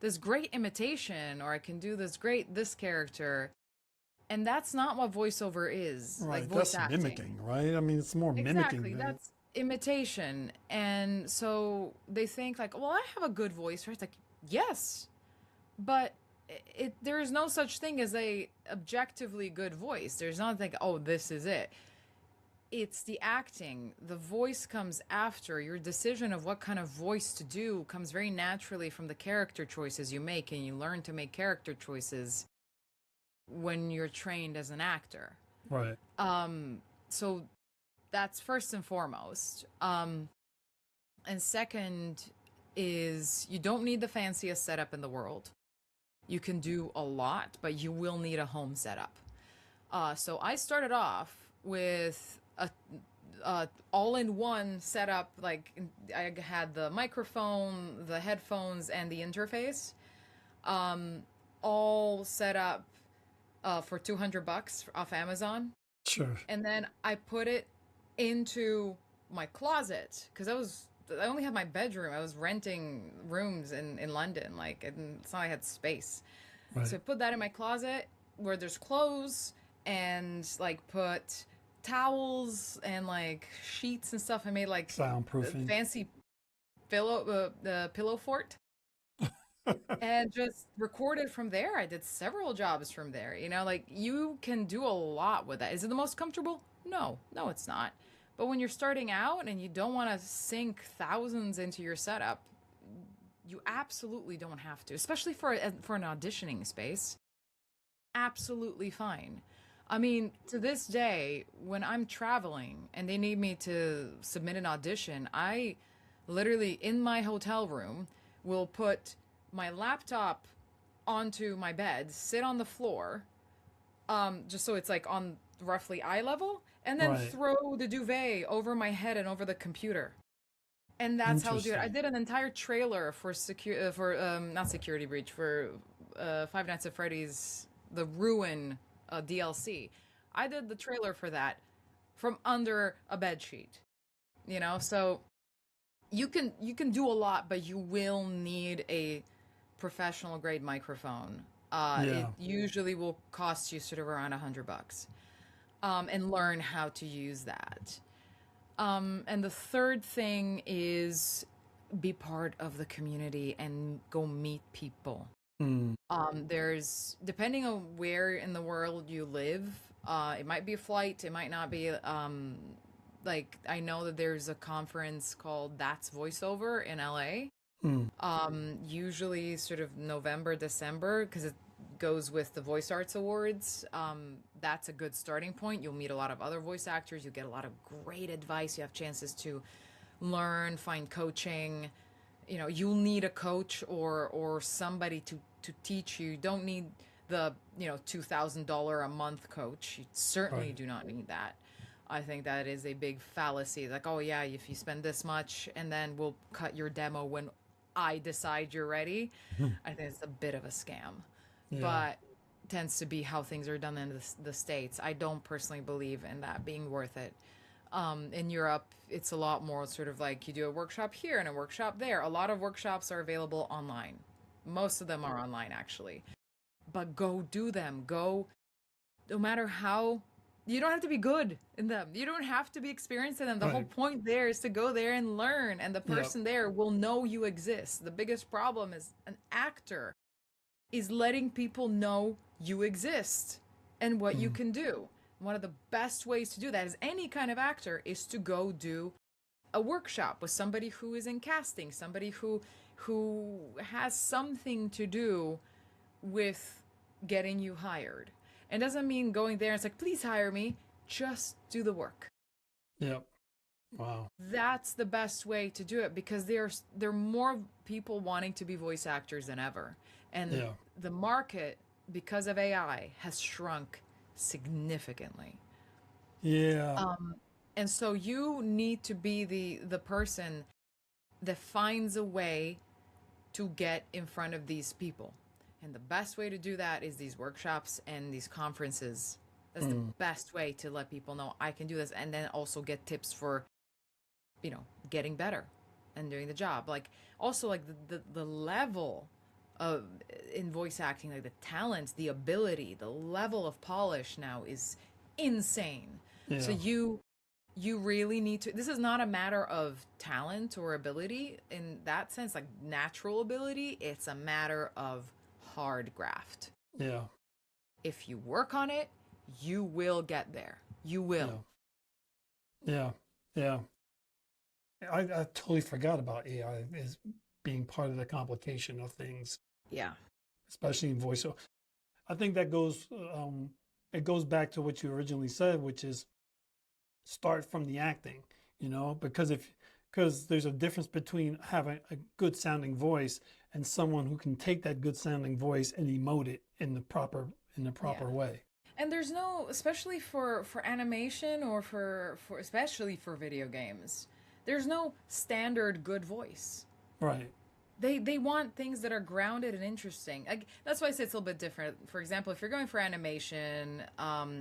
this great imitation, or I can do this character," and that's not what voiceover is. Right, Like voice that's acting. mimicking, right? I mean, it's more mimicking. Exactly, that's imitation. And so they think like, "Well, I have a good voice," right? It's like, yes, but there is no such thing as a objectively good voice. There's not like, oh, this is it. it's the acting. The voice comes after. Your decision of what kind of voice to do comes very naturally from the character choices you make, and you learn to make character choices when you're trained as an actor. Right. So that's first and foremost. And second is you don't need the fanciest setup in the world. You can do a lot, but you will need a home setup. So I started off with a all-in-one setup. Like I had the microphone, the headphones, and the interface, all set up for $200 off Amazon. Sure. And then I put it into my closet because I only had my bedroom. I was renting rooms in London, like, and it's not like I had space. Right. So I put that in my closet where there's clothes, and like put towels and like sheets and stuff. I made like Soundproofing. fancy the pillow fort. And just recorded from there. I did several jobs from there. You know, like you can do a lot with that. Is it the most comfortable? No, it's not. But when you're starting out and you don't want to sink thousands into your setup, you absolutely don't have to, especially for an auditioning space. Absolutely fine. I mean, to this day, when I'm traveling and they need me to submit an audition, I literally in my hotel room will put my laptop onto my bed, sit on the floor, just so it's like on roughly eye level, and then Right. throw the duvet over my head and over the computer. And that's how I do it. I did an entire trailer for not Security Breach, for Five Nights at Freddy's The Ruin DLC. I did the trailer for that from under a bed sheet. You know, so you can do a lot, but you will need a professional grade microphone. It usually will cost you sort of around $100, and learn how to use that. And the third thing is be part of the community and go meet people. There's, depending on where in the world you live, it might be a flight, it might not be. Like I know that there's a conference called That's Voiceover in LA. Usually sort of November, December, because it goes with the Voice Arts Awards. That's a good starting point. You'll meet a lot of other voice actors. You get a lot of great advice. You have chances to learn, find coaching. You know, you'll need a coach or somebody to teach you. You don't need the, $2,000 a month coach. You certainly do not need that. I think that is a big fallacy. Like, oh yeah, if you spend this much and then we'll cut your demo when I decide you're ready. I think it's a bit of a scam, but tends to be how things are done in the States. I don't personally believe in that being worth it. In Europe, it's a lot more sort of like you do a workshop here and a workshop there. A lot of workshops are available online. Most of them are online, actually. But go do them. Go, no matter how. You don't have to be good in them. You don't have to be experienced in them. The whole point there is to go there and learn, and the person there will know you exist. The biggest problem is an actor is letting people know you exist and what you can do. One of the best ways to do that as any kind of actor is to go do a workshop with somebody who is in casting, somebody who has something to do with getting you hired. It doesn't mean going there and it's like, please hire me. Just do the work. Yep. Wow. That's the best way to do it, because there are more people wanting to be voice actors than ever. And the market, because of AI, has shrunk significantly. Yeah. And so you need to be the person that finds a way to get in front of these people. And the best way to do that is these workshops and these conferences. That's the best way to let people know I can do this, and then also get tips for, getting better and doing the job. Like also like the level of in voice acting, like the talent, the ability, the level of polish now is insane. Yeah. So you really need to, this is not a matter of talent or ability in that sense, like natural ability. It's a matter of hard graft. Yeah. If you work on it, you will get there. You will. Yeah, yeah. I totally forgot about AI as being part of the complication of things, Yeah. especially in voice. So I think that it goes back to what you originally said, which is start from the acting, because there's a difference between having a good sounding voice and someone who can take that good sounding voice and emote it in the Yeah. proper way. And there's no, especially for animation or for especially for video games, there's no standard good voice. Right. They want things that are grounded and interesting. That's why I say it's a little bit different. For example, if you're going for animation,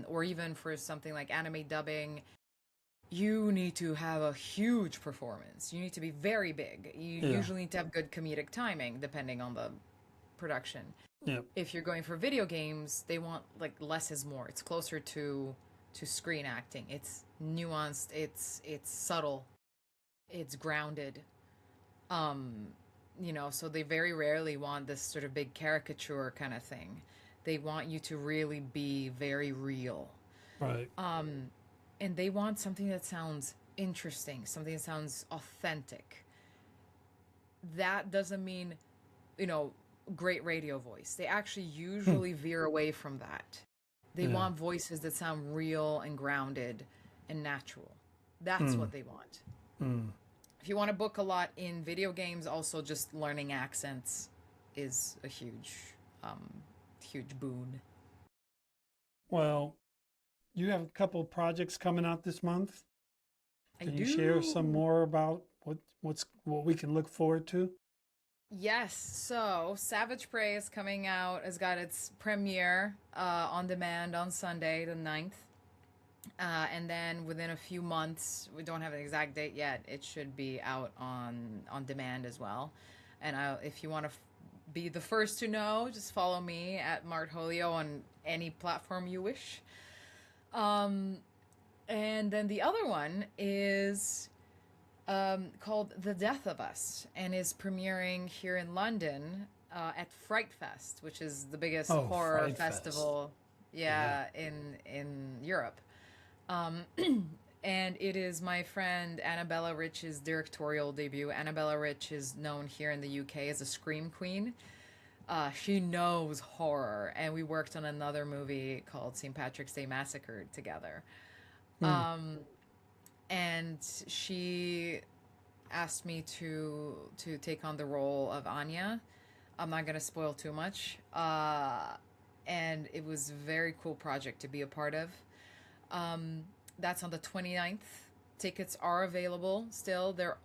or even for something like anime dubbing, you need to have a huge performance. You need to be very big. You Yeah. usually need to have good comedic timing, depending on the production. Yeah. If you're going for video games, they want like less is more. It's closer to screen acting. It's nuanced. It's subtle. It's grounded. Um, so they very rarely want this sort of big caricature kind of thing. They want you to really be very real. Right. And they want something that sounds interesting, something that sounds authentic. That doesn't mean, you know, great radio voice. They actually usually veer away from that. They Yeah. want voices that sound real and grounded and natural. That's what they want. Mm. If you want to book a lot in video games, also just learning accents is a huge boon. Well, you have a couple of projects coming out this month. I Can do. you share some more about what we can look forward to? Yes, so Savage Prey is coming out, has got its premiere on demand on Sunday, the 9th. And then within a few months, we don't have an exact date yet, it should be out on demand as well. And if you want to be the first to know, just follow me at Martholio on any platform you wish. And then the other one is called The Death of Us and is premiering here in London at Fright Fest, which is the biggest Oh, horror Fright Fest. festival, Yeah. in Europe. And it is my friend Annabella Rich's directorial debut. Annabella Rich is known here in the UK as a scream queen. She knows horror, and we worked on another movie called St. Patrick's Day Massacre together. Mm. And she asked me to take on the role of Anya. I'm not gonna spoil too much. And it was a very cool project to be a part of. That's on the 29th. Tickets are available still. They're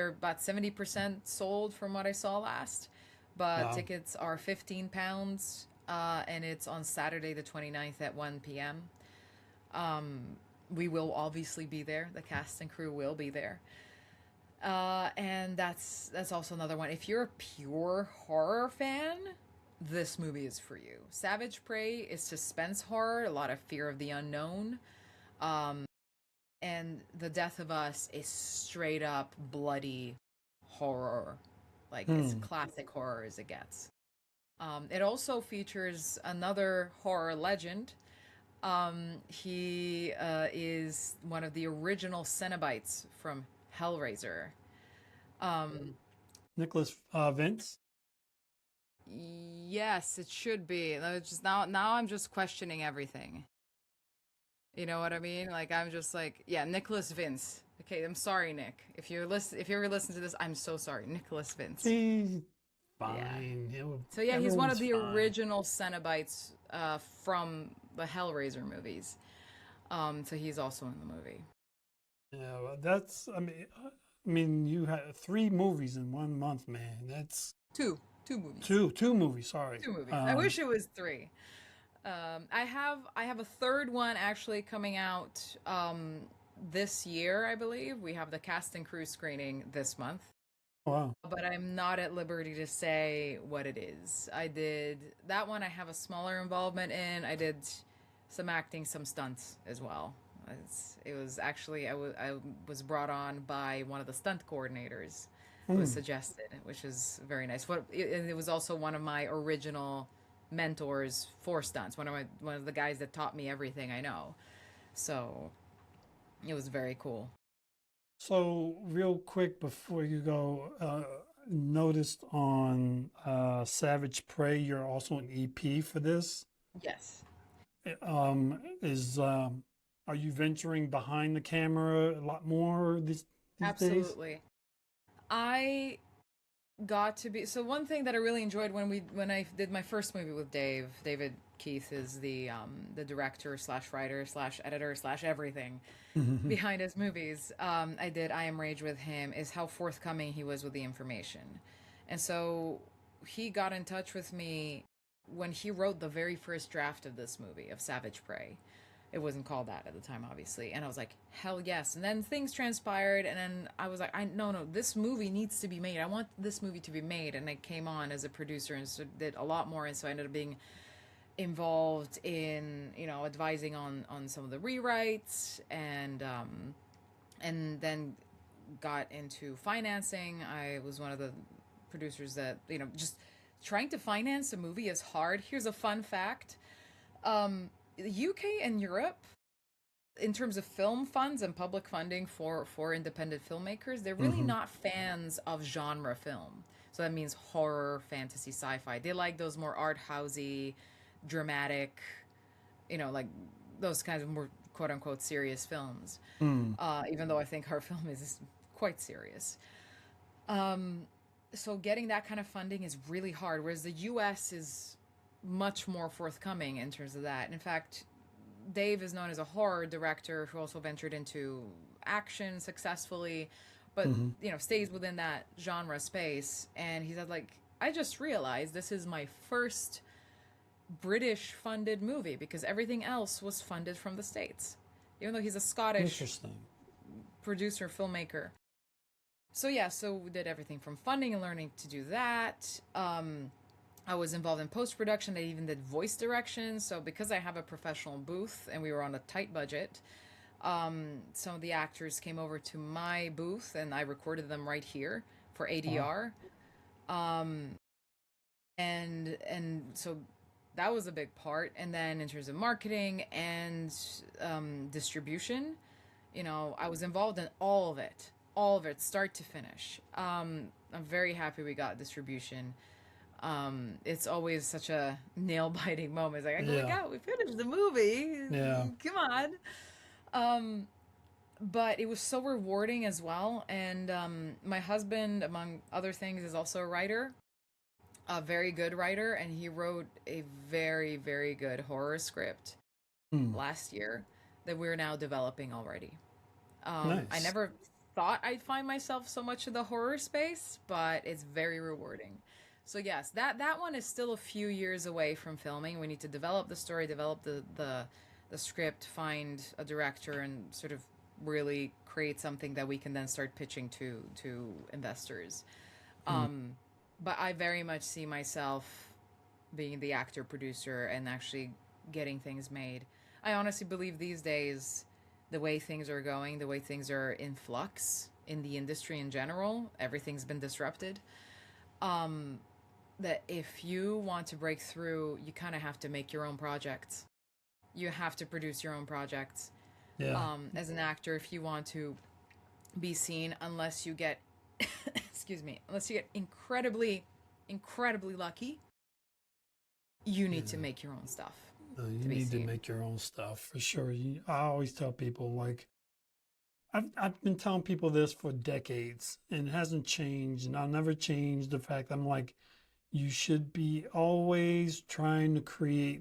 about 70% sold from what I saw last. But Wow. tickets are £15, and it's on Saturday the 29th at 1 p.m. We will obviously be there. The cast and crew will be there. And that's also another one. If you're a pure horror fan, this movie is for you. Savage Prey is suspense horror, a lot of fear of the unknown. And The Death of Us is straight up bloody horror. Like, it's classic horror as it gets. It also features another horror legend. He is one of the original Cenobites from Hellraiser. Nicholas Vince. Yes, it should be. Now I'm just questioning everything. You know what I mean? Like, I'm just like, yeah, Nicholas Vince. Okay, I'm sorry, Nick. If you ever listen to this, I'm so sorry, Nicholas Vince. He's fine. So yeah, he's one of Everyone's the fine. original Cenobites from the Hellraiser movies. So he's also in the movie. Yeah, well, that's. I mean, you had 3 movies in 1 month, man. That's Two movies. two movies. Sorry. 2 movies. I wish it was 3. I have a third one actually coming out this year, I believe. We have the cast and crew screening this month. Wow. But I'm not at liberty to say what it is. I did that one. I have a smaller involvement in. I did some acting, some stunts as well. It was actually I was brought on by one of the stunt coordinators. It was suggested, which is very nice. It was also one of my original mentors for stunts. One of the guys that taught me everything I know. So It was very cool. So, real quick before you go, noticed on Savage Prey, you're also an EP for this. Yes. Is Are you venturing behind the camera a lot more these days? Absolutely. I got to be so one thing that I really enjoyed when I did my first movie with David Keith is the director slash writer slash editor slash everything behind his movies. I did I Am Rage with him is how forthcoming he was with the information. And so he got in touch with me when he wrote the very first draft of this movie of Savage Prey. It wasn't called that at the time, obviously. And I was like, hell yes. And then things transpired, and then I was like, no, this movie needs to be made. I want this movie to be made. And I came on as a producer and so did a lot more. And so I ended up being involved in, advising on some of the rewrites, and then got into financing. I was one of the producers that, just trying to finance a movie is hard. Here's a fun fact. The UK and Europe, in terms of film funds and public funding for independent filmmakers, they're really Hmm. not fans of genre film. So that means horror, fantasy, sci-fi. They like those more art housey, dramatic, like those kinds of more quote unquote serious films. Mm. Even though I think our film is quite serious. Um, so getting that kind of funding is really hard, whereas the US is much more forthcoming in terms of that. In fact, Dave is known as a horror director who also ventured into action successfully, but Hmm. stays within that genre space. And he said, like, I just realized this is my first British funded movie because everything else was funded from the States, even though he's a Scottish Interesting. producer filmmaker. So yeah, so we did everything from funding and learning to do that. I was involved in post production. I even did voice direction. So because I have a professional booth and we were on a tight budget, some of the actors came over to my booth and I recorded them right here for Wow. ADR. Um, and so that was a big part. And then in terms of marketing and distribution, I was involved in all of it, start to finish. I'm very happy we got distribution. It's always such a nail biting moment. It's like, oh my Yeah. god, we finished the movie. Yeah. Come on. Um, but it was so rewarding as well. And my husband, among other things, is also a writer, a very good writer, and he wrote a very, very good horror script Mm. last year that we're now developing already. I Nice. never thought I'd find myself so much in the horror space, but it's very rewarding. So yes, that one is still a few years away from filming. We need to develop the story, develop the script, find a director, and sort of really create something that we can then start pitching to investors. Mm. Um, but I very much see myself being the actor producer and actually getting things made. I honestly believe these days, the way things are going, the way things are in flux in the industry in general, everything's been disrupted. Um, that if you want to break through, you kind of have to make your own projects. You have to produce your own projects. Yeah. As an actor, if you want to be seen, unless you get, excuse me, unless you get incredibly, incredibly lucky, you need to Yeah. make your own stuff You to be need to seen. make your own stuff for sure. I always tell people, like, I've been telling people this for decades and it hasn't changed, and I'll never change the fact I'm like, you should be always trying to create,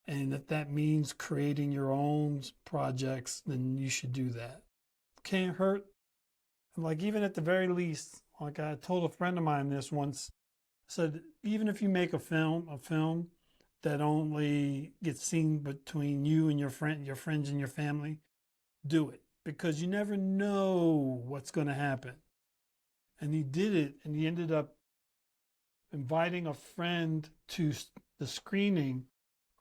and if that means creating your own projects, then you should do that. Can't hurt. Like, even at the very least, like I told a friend of mine this once, I said, even if you make a film that only gets seen between you and your friends and your family, do it because you never know what's going to happen. And he did it, and he ended up inviting a friend to the screening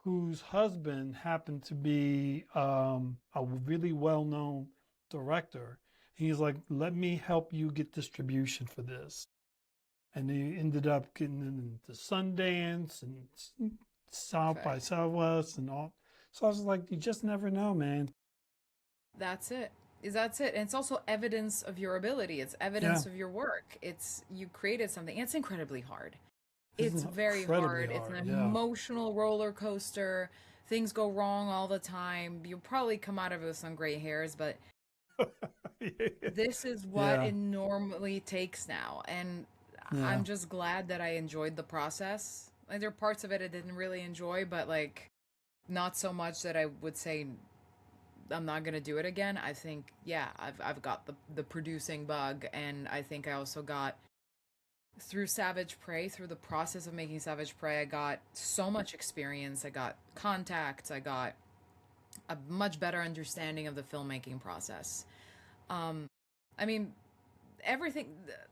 whose husband happened to be a really well-known director. He's like, let me help you get distribution for this. And they ended up getting into Sundance and South by Perfect. Southwest and all. So I was like, you just never know, man. That's it. That's it. And it's also evidence of your ability. It's Yeah. evidence of your work. It's you created something. It's incredibly hard. This It's is very incredibly hard. It's an hard. Yeah. emotional roller coaster. Things go wrong all the time. You'll probably come out of it with some gray hairs, but this is what Yeah. it normally takes now. And Yeah. I'm just glad that I enjoyed the process. Like, there are parts of it I didn't really enjoy, but like not so much that I would say I'm not gonna do it again. I think, yeah, I've got the producing bug, and I think I also got through Savage Prey, through the process of making Savage Prey, I got so much experience. I got contacts. I got a much better understanding of the filmmaking process. Um, I mean, everything.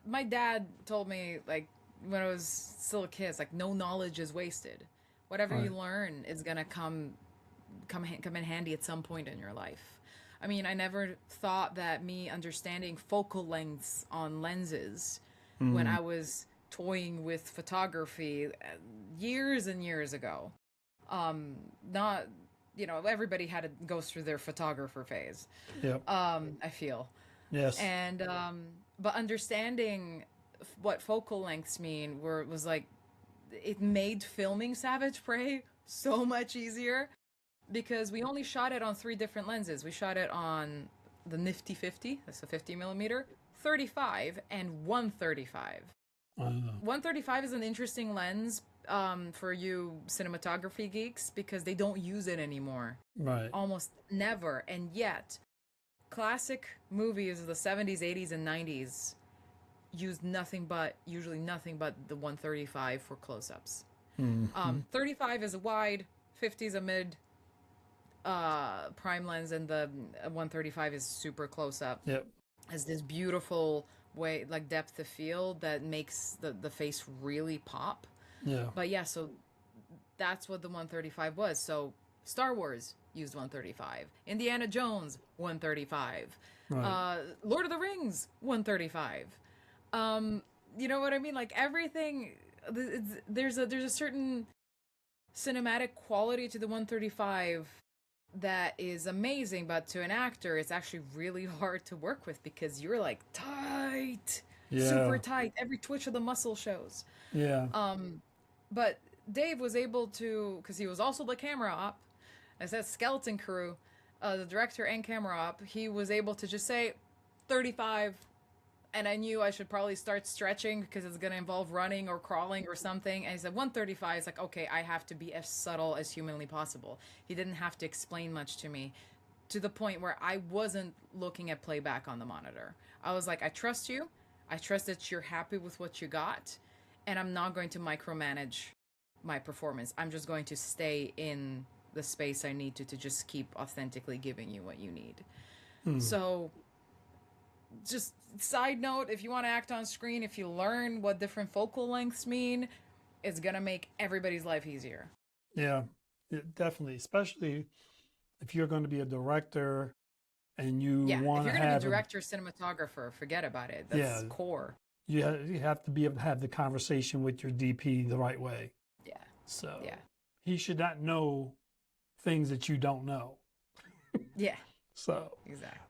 My dad told me, like, when I was still a kid, it's like no knowledge is wasted. Whatever Right. you learn is gonna come in handy at some point in your life. I mean, I never thought that me understanding focal lengths on lenses when Mm. I was toying with photography years and years ago. Not, everybody had to go through their photographer phase. Yep. I feel. Yes. And but understanding what focal lengths mean was like it made filming Savage Prey so much easier because we only shot it on three different lenses. We shot it on the Nifty 50, that's a 50 millimeter, 35, and 135. Uh, 135 is an interesting lens for you cinematography geeks because they don't use it anymore. right. Almost never. And yet, classic movies of the 70s, 80s, and 90s used usually nothing but the 135 for close ups. Mm-hmm. 35 is a wide, 50 is a mid prime lens, and the 135 is super close up. Yep. Has this beautiful way, like depth of field that makes the face really pop. Yeah. But yeah, so that's what the 135 was. So Star Wars used 135, Indiana Jones 135, Right. Lord of the Rings 135. You know what I mean? Like everything, there's a certain cinematic quality to the 135 that is amazing, but to an actor it's actually really hard to work with because you're like tight, Yeah. super tight, every twitch of the muscle shows. Yeah. But Dave was able to, because he was also the camera op, I said skeleton crew, the director and camera op, he was able to just say 35, and I knew I should probably start stretching because it's going to involve running or crawling or something. And he said 135. It's like, okay, I have to be as subtle as humanly possible. He didn't have to explain much to me to the point where I wasn't looking at playback on the monitor. I was like, I trust you. I trust that you're happy with what you got. And I'm not going to micromanage my performance. I'm just going to stay in the space I need to just keep authentically giving you what you need. So just side note, if you want to act on screen, if you learn what different focal lengths mean, it's gonna make everybody's life easier. Yeah. Definitely. Especially if you're going to be a director and you Yeah, if want you're to gonna be have director, cinematographer, forget about it. That's yeah, core. you have to be able to have the conversation with your DP the right way. Yeah, So yeah, he should not know things that you don't know. yeah, So exactly.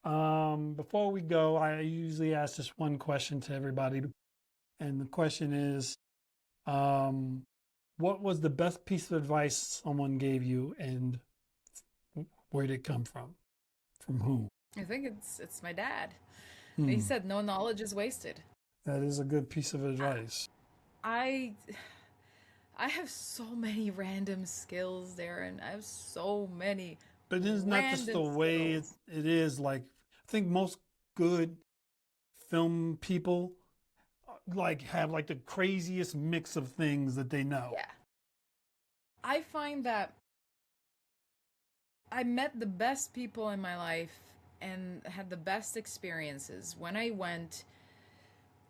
before we go, I usually ask just one question to everybody, and the question is, what was the best piece of advice someone gave you, and where did it come from? From whom? I think it's my dad. He Hmm. said no knowledge is wasted. That is a good piece of advice. I I have so many random skills, Darren. I have so many But it's not just the random way skills. it is. Like, I think most good film people like have like the craziest mix of things that they know. Yeah. I find that I met the best people in my life and had the best experiences when I went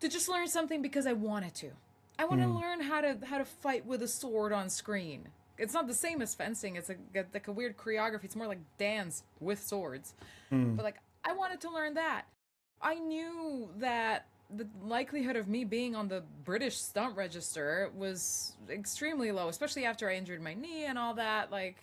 to just learn something because I wanted to. I want to Hmm. learn how to fight with a sword on screen. It's not the same as fencing. It's like a weird choreography. It's more like dance with swords. Hmm. But like I wanted to learn that. I knew that the likelihood of me being on the British stunt register was extremely low, especially after I injured my knee and all that. Like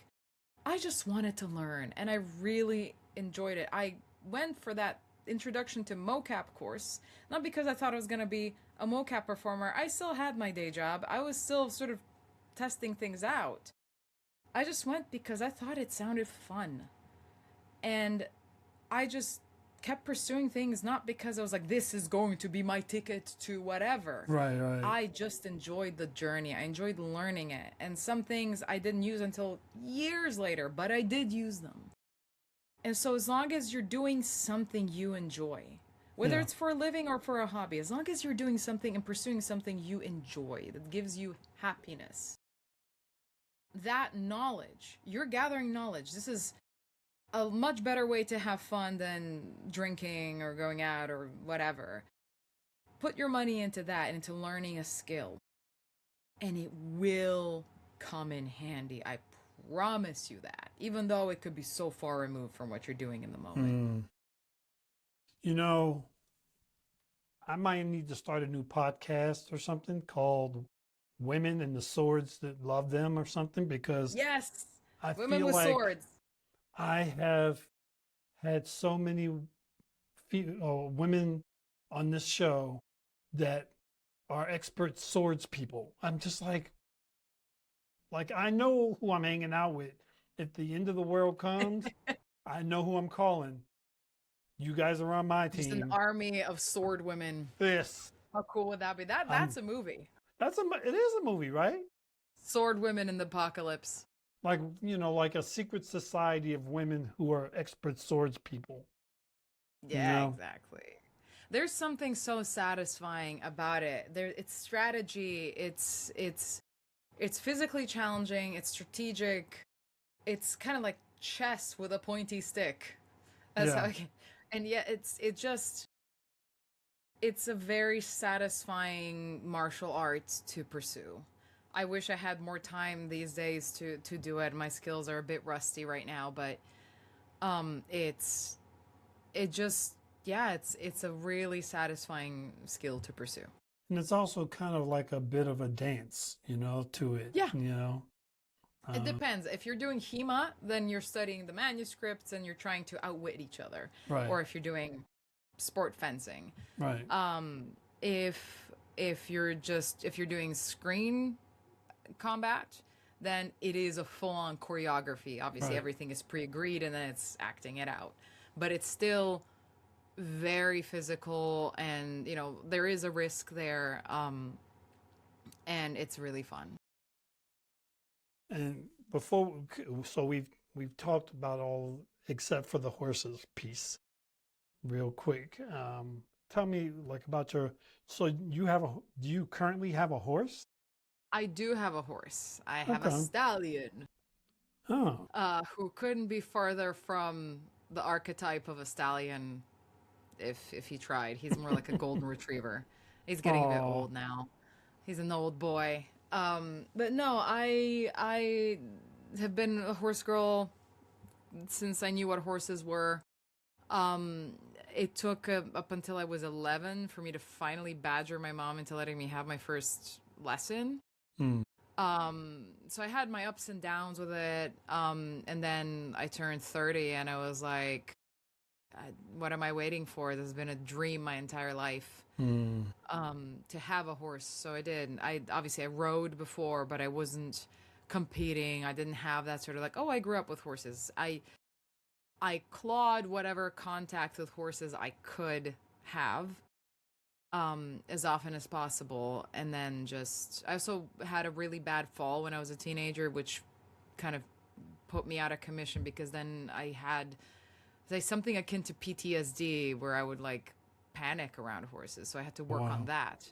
I just wanted to learn and I really enjoyed it. I went for that introduction to mocap course, not because I thought I was going to be a mocap performer. I still had my day job. I was still sort of testing things out. I just went because I thought it sounded fun. And I just kept pursuing things, not because I was like, this is going to be my ticket to whatever. Right, right. I just enjoyed the journey. I enjoyed learning it. And some things I didn't use until years later, but I did use them. And so as long as you're doing something you enjoy, whether it's for a living or for a hobby, as long as you're doing something and pursuing something you enjoy that gives you happiness, that knowledge, you're gathering knowledge. This is a much better way to have fun than drinking or going out or whatever. Put your money into that, into learning a skill, and it will come in handy. I promise you that, even though it could be so far removed from what you're doing in the moment. You know, I might need to start a new podcast or something called Women and the Swords That Love Them or something, because Yes, I women feel with like swords. I have had so many women on this show that are expert swords people. I'm just like I know who I'm hanging out with. If the end of the world comes, I know who I'm calling. You guys are on my Just an team. army of sword women. This. How cool would that be? That's a movie. It is a movie, right? Sword women in the apocalypse. Like, you know, like a secret society of women who are expert swords people. Yeah, You know? exactly. There's something so satisfying about it. It's strategy. It's physically challenging. It's strategic. It's kind of like chess with a pointy stick. That's how. And yet, it's a very satisfying martial art to pursue. I wish I had more time these days to do it. My skills are a bit rusty right now, but it's a really satisfying skill to pursue. And it's also kind of like a bit of a dance, you know, to it. Yeah. You know? It depends. If you're doing HEMA, then you're studying the manuscripts and you're trying to outwit each other. Right. Or if you're doing sport fencing. Right. If you're doing screen combat, then it is a full-on choreography. Obviously, everything is pre-agreed and then it's acting it out. But it's still very physical, and you know there is a risk there, and it's really fun. And we've talked about all except for the horses piece. Real quick, tell me like about do you currently have a horse? I do have a horse. I have a stallion. Oh. Who couldn't be farther from the archetype of a stallion if he tried. He's more like a golden retriever. He's getting a bit old now. He's an old boy. But no, I have been a horse girl since I knew what horses were. It took up until I was 11 for me to finally badger my mom into letting me have my first lesson. So I had my ups and downs with it. And then I turned 30 and I was like, what am I waiting for? This has been a dream my entire life, to have a horse. So I did. I rode before, but I wasn't competing. I didn't have that sort of like, oh, I grew up with horses. I clawed whatever contact with horses I could have, as often as possible. And then I also had a really bad fall when I was a teenager, which kind of put me out of commission because then I had something akin to PTSD where I would like panic around horses. So I had to work on that.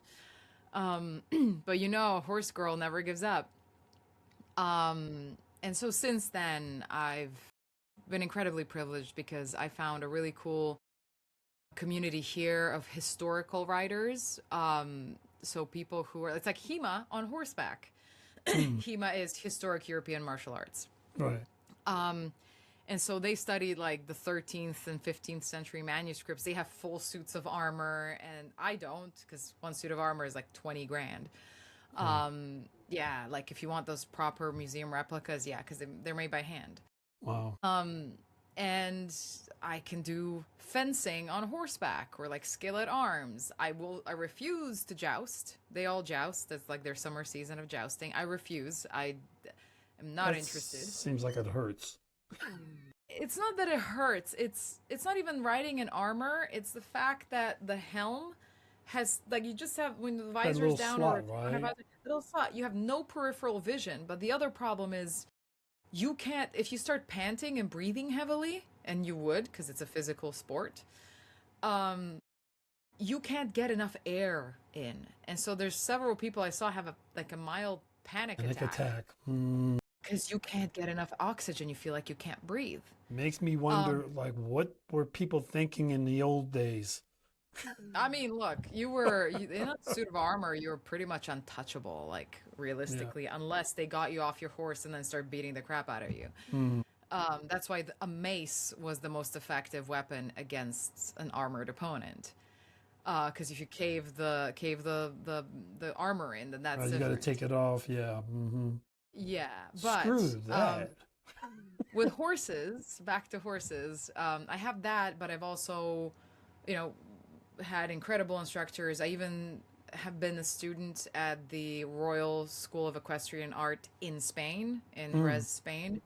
But you know, a horse girl never gives up. And so since then I've been incredibly privileged because I found a really cool community here of historical riders. So people it's like HEMA on horseback. HEMA is Historic European Martial Arts. Right. And so they studied like the 13th and 15th century manuscripts. They have full suits of armor, and I don't, because one suit of armor is like 20 grand. Yeah, like if you want those proper museum replicas, yeah, because they're made by hand. Wow. and I can do fencing on horseback or like skill at arms. I refuse to joust. They all joust. It's like their summer season of jousting. I refuse. I am not interested. Seems like it hurts. It's not that it hurts. It's not even riding in armor. It's the fact that the helm has, like, you just have, when the visor's down, slot, or on a right? little slot, you have no peripheral vision. But the other problem is you can't, if you start panting and breathing heavily, and you would because it's a physical sport, you can't get enough air in. And so there's several people I saw have a mild panic attack because you can't get enough oxygen. You feel like you can't breathe. Makes me wonder, like, what were people thinking in the old days? I mean, look, in a suit of armor, you were pretty much untouchable, like, realistically, unless they got you off your horse and then started beating the crap out of you. That's why a mace was the most effective weapon against an armored opponent. Because if you cave the armor in, then that's You got to take it off. Yeah. Yeah, but Screw that. with horses, back to horses, I have that, but I've also, had incredible instructors. I even have been a student at the Royal School of Equestrian Art in Spain, in Jerez, Spain,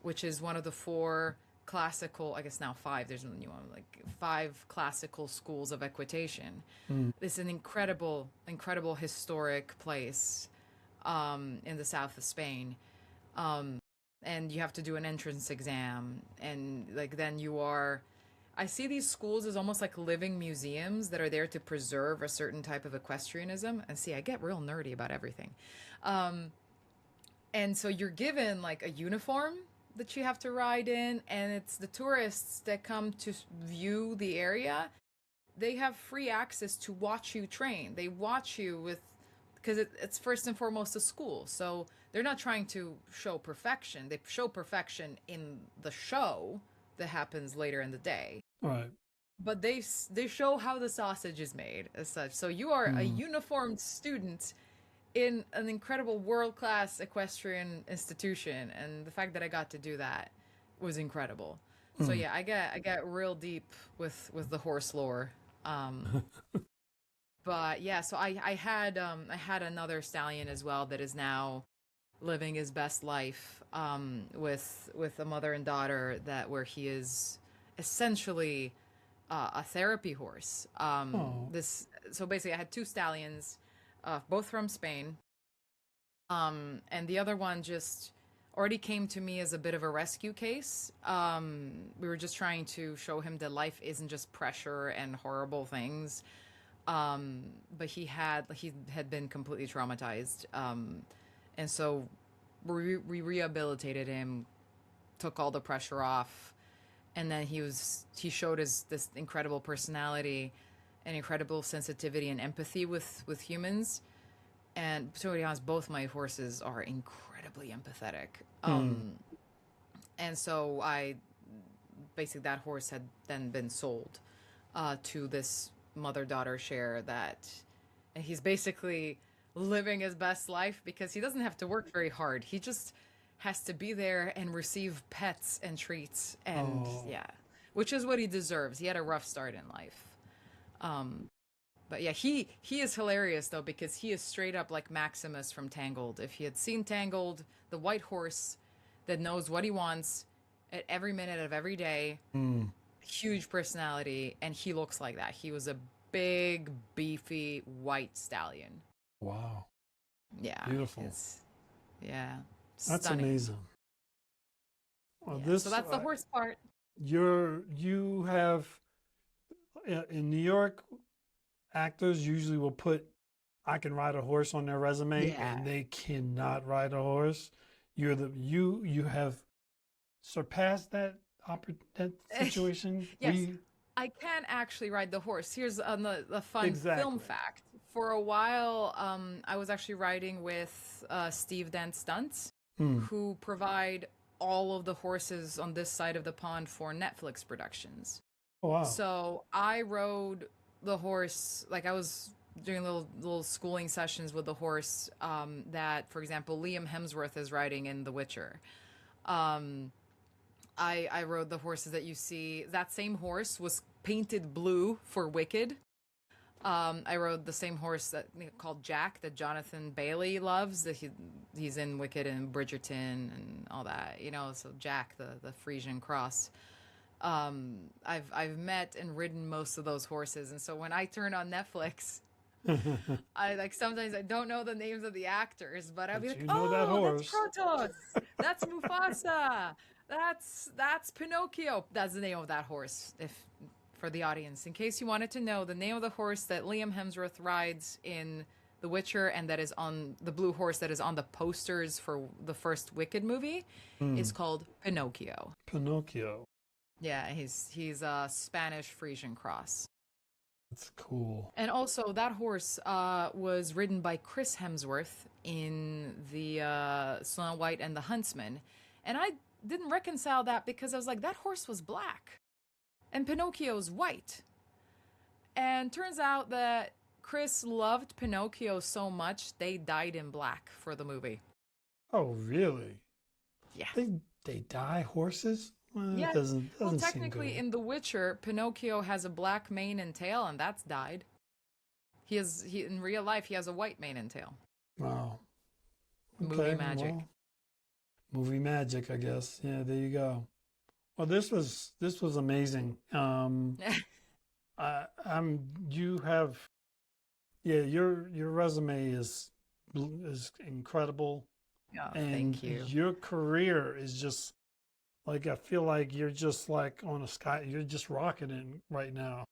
which is one of the 4 classical, I guess now 5, there's a new one, like 5 classical schools of equitation. It's an incredible historic place in the south of Spain. And you have to do an entrance exam, and like then I see these schools as almost like living museums that are there to preserve a certain type of equestrianism. And see, I get real nerdy about everything. And so you're given like a uniform that you have to ride in, and it's the tourists that come to view the area. They have free access to watch you train. They watch you because it's first and foremost a school. So they're not trying to show perfection. They show perfection in the show that happens later in the day. Right. But they show how the sausage is made as such. So you are a uniformed student in an incredible world-class equestrian institution, and the fact that I got to do that was incredible. So yeah, I got real deep with the horse lore. But yeah, so I had another stallion as well that is now living his best life with a mother and daughter, where he is essentially a therapy horse. So basically I had 2 stallions, both from Spain, and the other one just already came to me as a bit of a rescue case. We were just trying to show him that life isn't just pressure and horrible things. But he had been completely traumatized. And so we rehabilitated him, took all the pressure off, and then he showed us this incredible personality and incredible sensitivity and empathy with humans. And to be honest, both my horses are incredibly empathetic. And so that horse had then been sold to this mother-daughter share, and he's basically living his best life because he doesn't have to work very hard. He just has to be there and receive pets and treats, and which is what he deserves. He had a rough start in life. But yeah, he is hilarious though, because he is straight up like Maximus from Tangled. If you had seen Tangled, the white horse that knows what he wants at every minute of every day, huge personality, and he looks like that. He was a big, beefy white stallion. Wow. Yeah. Beautiful. That's stunning. Amazing. Well, so that's the horse part. You have in New York, actors usually will put "I can ride a horse" on their resume, and they cannot ride a horse. You have surpassed that situation. Yes, I can actually ride the horse. Here's a fun film fact. For a while, I was actually riding with Steve Dent Stunts, who provide all of the horses on this side of the pond for Netflix productions. Oh, wow. So I rode the horse, like I was doing little schooling sessions with the horse that, for example, Liam Hemsworth is riding in The Witcher. I rode the horses that you see. That same horse was painted blue for Wicked. I rode the same horse that called Jack that Jonathan Bailey loves. That he's in Wicked and Bridgerton and all that, you know. So Jack, the Frisian cross. I've met and ridden most of those horses, and so when I turn on Netflix, I like sometimes I don't know the names of the actors, but I'll be like, you know that oh, horse. that's Protos, that's Mufasa, that's Pinocchio. That's the name of that horse. If for the audience, in case you wanted to know, the name of the horse that Liam Hemsworth rides in The Witcher and that is on the blue horse that is on the posters for the first Wicked movie is called Pinocchio. Pinocchio. Yeah, he's a Spanish Frisian cross. That's cool. And also, that horse was ridden by Chris Hemsworth in the Snow White and the Huntsman. And I didn't reconcile that because I was like, that horse was black. And Pinocchio's white. And turns out that Chris loved Pinocchio so much, they dyed him black for the movie. Oh, really? Yeah. They dye horses? Well, Yeah. doesn't Well, seem technically, good. in The Witcher, Pinocchio has a black mane and tail, and that's dyed. He in real life, he has a white mane and tail. Wow. Movie magic. well, movie magic, I guess. Yeah, there you go. Well, this was amazing. You have, yeah, your resume is incredible, Yeah, and thank you. your career is just like, I feel like you're just like on a sky. You're just rocketing right now.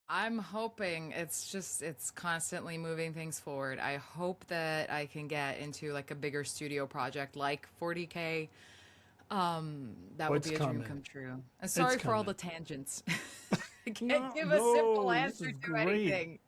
I'm hoping it's constantly moving things forward. I hope that I can get into like a bigger studio project like 40K. That would It's be a dream coming. come true. And sorry for all coming. the tangents. I can't No, give a simple no, this answer is to great. anything.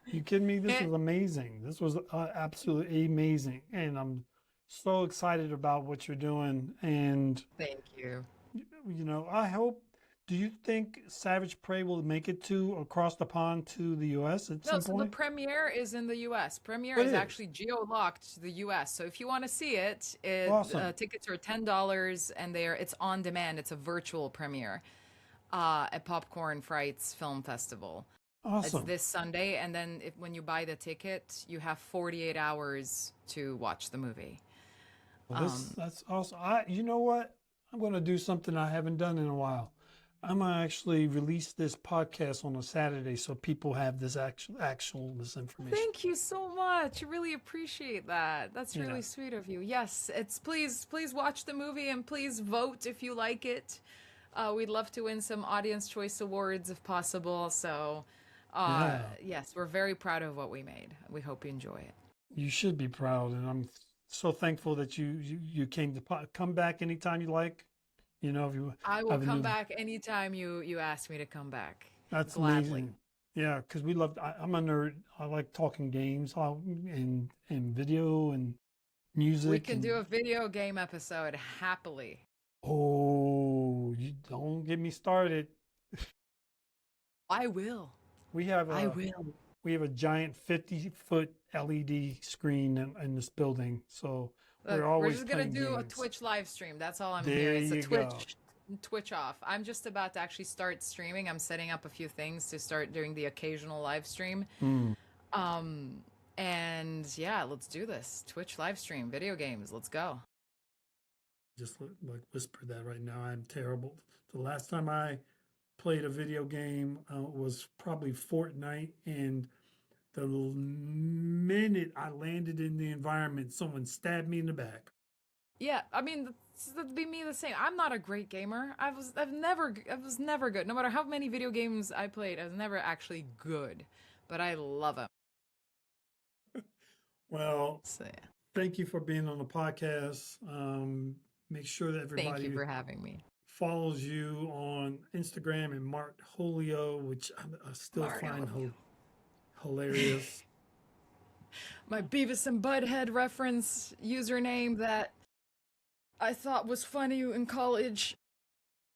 You kidding me? This was amazing. This was absolutely amazing, and I'm so excited about what you're doing. And Thank you. you know, I hope. Do you think Savage Prey will make it to across the pond to the U.S. at No, some so the point? premiere is in the U.S. Premiere It is is. actually geo-locked to the U.S. So if you want to see it, Awesome. tickets are $10, and it's on demand. It's a virtual premiere at Popcorn Frights Film Festival. It's Awesome. this Sunday, and then when you buy the ticket, you have 48 hours to watch the movie. Well, that's awesome. You know what? I'm going to do something I haven't done in a while. I'm going to actually release this podcast on a Saturday so people have this this information. Thank you so much. I really appreciate that. That's Yeah. really sweet of you. Yes, it's please watch the movie and please vote if you like it. We'd love to win some Audience Choice Awards if possible. So, Yeah. yes, we're very proud of what we made. We hope you enjoy it. You should be proud, and I'm so thankful that you came to come back anytime you like. You know, if you I will have a come new- back anytime you ask me to come back. That's gladly. amazing. Yeah, because we love. I'm a nerd. I like talking games, and video and music. We can and, do a video game episode happily. Oh, you don't get me started. I will. We have I a will. we have a giant 50-foot LED screen in this building, so Look, we're always just gonna playing do a games. Twitch live stream. That's all I'm There hearing. It's a you go. Twitch off. I'm just about to actually start streaming. I'm setting up a few things to start doing the occasional live stream. And yeah, let's do this. Twitch live stream, video games. Let's go. Just like whisper that right now. I'm terrible. The last time I played a video game was probably Fortnite, and the minute I landed in the environment, someone stabbed me in the back. Yeah, I mean that'd be me the same. I'm not a great gamer. I was never good. No matter how many video games I played, I was never actually good. But I love them. Well, So, yeah. thank you for being on the podcast. Make sure that Thank everybody you for having me. follows you on Instagram and Mart Holio, which I still Mart find Holio. hilarious. My Beavis and Butthead reference username that I thought was funny in college.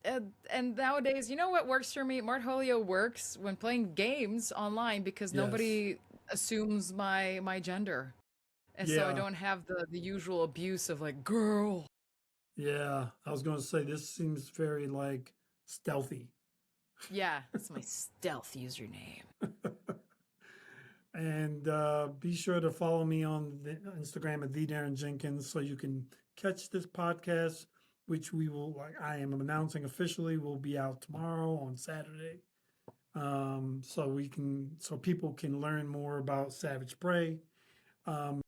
And nowadays, you know what works for me? Mart Holio works when playing games online because Yes. nobody assumes my gender. And so I Yeah. don't have the usual abuse of like girl. Yeah, I was going to say this seems very like stealthy. Yeah, that's my stealth username. And be sure to follow me on the Instagram at the Daron Jenkins so you can catch this podcast, which we will, like I am announcing officially, will be out tomorrow on Saturday. So people can learn more about Savage Prey. Um,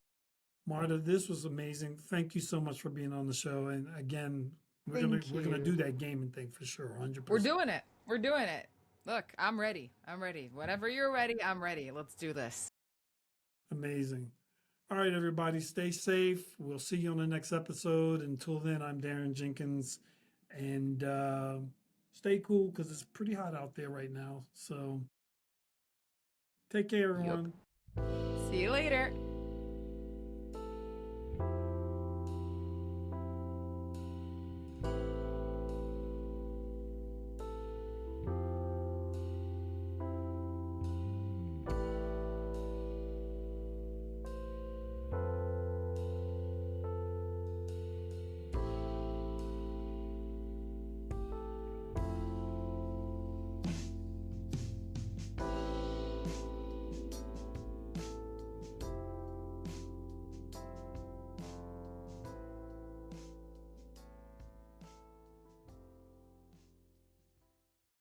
Marta, this was amazing. Thank you so much for being on the show. And again, Thank we're gonna you. do that gaming thing for sure, We're 100%. doing it. We're doing it. Look, I'm ready. I'm ready. Whenever you're ready, I'm ready. Let's do this. Amazing. All right, everybody, stay safe. We'll see you on the next episode. Until then, I'm Daron Jenkins, and stay cool because it's pretty hot out there right now. So take care, Yup. everyone. See you later.